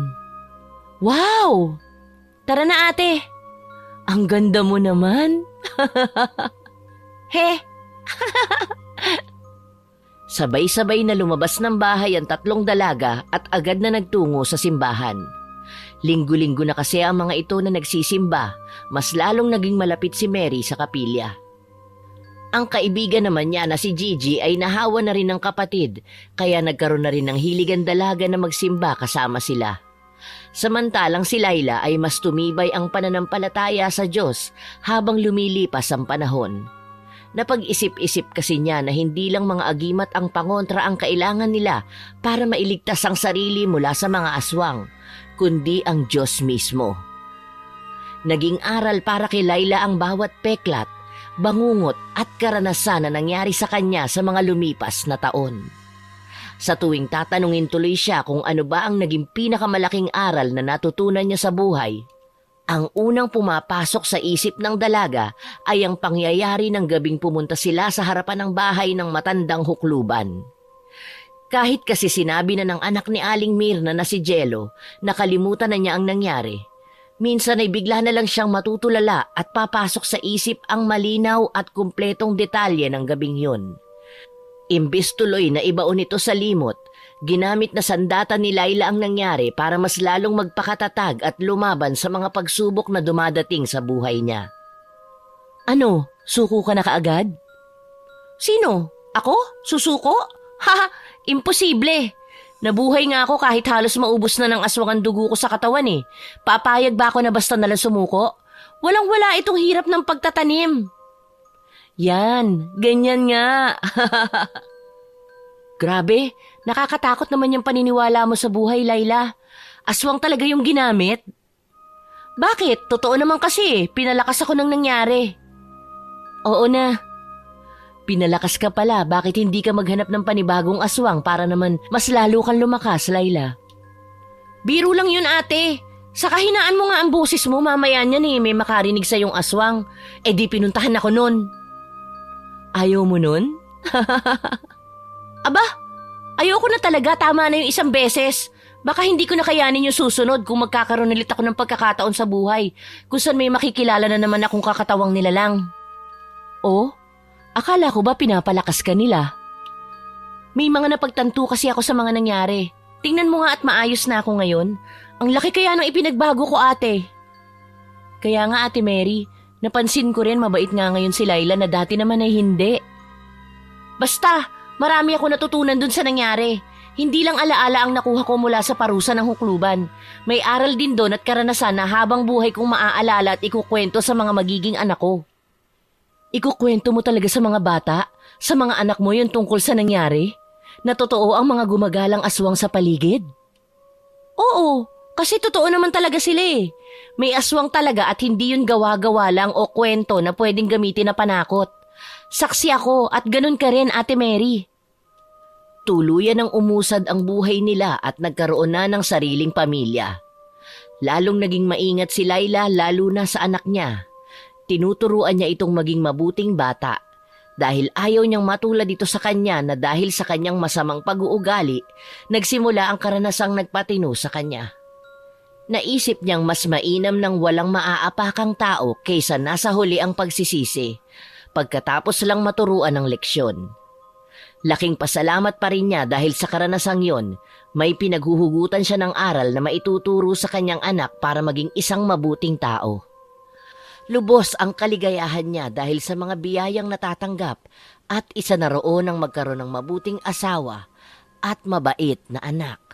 Wow! Tara na ate. Ang ganda mo naman. He! Sabay-sabay na lumabas ng bahay ang tatlong dalaga at agad na nagtungo sa simbahan. Linggo-linggo na kasi ang mga ito na nagsisimba, mas lalong naging malapit si Mary sa kapilya. Ang kaibigan naman niya na si Gigi ay nahawa na rin ng kapatid, kaya nagkaroon na rin ng hiligan dalaga na magsimba kasama sila. Samantalang si Laila ay mas tumibay ang pananampalataya sa Diyos habang lumilipas ang panahon. Napag-isip-isip kasi niya na hindi lang mga agimat ang pangontra ang kailangan nila para mailigtas ang sarili mula sa mga aswang, kundi ang Diyos mismo. Naging aral para kay Laila ang bawat peklat, bangungot at karanasan na nangyari sa kanya sa mga lumipas na taon. Sa tuwing tatanungin tuloy siya kung ano ba ang naging pinakamalaking aral na natutunan niya sa buhay, ang unang pumapasok sa isip ng dalaga ay ang pangyayari ng gabing pumunta sila sa harapan ng bahay ng matandang hukluban. Kahit kasi sinabi na ng anak ni Aling Mirna na si Jello, nakalimutan na niya ang nangyari. Minsan ay bigla na lang siyang matutulala at papasok sa isip ang malinaw at kumpletong detalye ng gabing yun. Imbis tuloy na ibaon ito sa limot, Ginamit na sandata ni Layla ang nangyari para mas lalong magpakatatag at lumaban sa mga pagsubok na dumadating sa buhay niya. Ano, suko ka na kaagad? Sino? Ako? Susuko? Haha, imposible. Nabuhay nga ako kahit halos maubos na ng aswang ang dugo ko sa katawan eh. Papayag ba ako na basta nalang sumuko? Walang-wala itong hirap ng pagtatanim. Yan, ganyan nga. Grabe, nakakatakot naman yung paniniwala mo sa buhay, Layla. Aswang talaga yung ginamit. Bakit? Totoo naman kasi, pinalakas ako ng nangyari. Oo na. Pinalakas ka pala, bakit hindi ka maghanap ng panibagong aswang para naman mas lalo kang lumakas, Layla? Biro lang yun, ate. Sa kahinaan mo nga ang boses mo, mamaya niyan eh, may makarinig sa yung aswang. Eh di pinuntahan ako nun. Ayaw mo nun? Aba, ayoko na talaga, tama na yung isang beses. Baka hindi ko na kayanin yung susunod kung magkakaroon ulit ako ng pagkakataon sa buhay, kung saan may makikilala na naman akong kakatawang nilalang. Oh, akala ko ba pinapalakas ka nila? May mga napagtanto kasi ako sa mga nangyari. Tingnan mo nga at maayos na ako ngayon. Ang laki kaya ng ipinagbago ko, ate. Kaya nga, Ate Mary, napansin ko rin mabait nga ngayon si Layla na dati naman ay hindi. Basta, marami ako natutunan dun sa nangyari. Hindi lang alaala ang nakuha ko mula sa parusa ng hukluban. May aral din doon at karanasan na habang buhay kong maaalala at ikukwento sa mga magiging anak ko. Ikukwento mo talaga sa mga bata, sa mga anak mo yung tungkol sa nangyari? Na totoo ang mga gumagalang aswang sa paligid? Oo, kasi totoo naman talaga sila eh. May aswang talaga at hindi yun gawa-gawa lang o kwento na pwedeng gamitin na panakot. Saksi ako at ganun ka rin, Ate Mary. Tuluyan ang umusad ang buhay nila at nagkaroon na ng sariling pamilya. Lalong naging maingat si Layla lalo na sa anak niya. Tinuturuan niya itong maging mabuting bata dahil ayaw niyang matulad ito sa kanya na dahil sa kanyang masamang pag-uugali, nagsimula ang karanasang nagpatino sa kanya. Naisip niyang mas mainam ng walang maaapakang tao kaysa nasa huli ang pagsisisi pagkatapos lang maturuan ng leksyon. Laking pasalamat pa rin niya dahil sa karanasang yon, may pinaghuhugutan siya ng aral na maituturo sa kanyang anak para maging isang mabuting tao. Lubos ang kaligayahan niya dahil sa mga biyayang natatanggap at isa na roon ang magkaroon ng mabuting asawa at mabait na anak.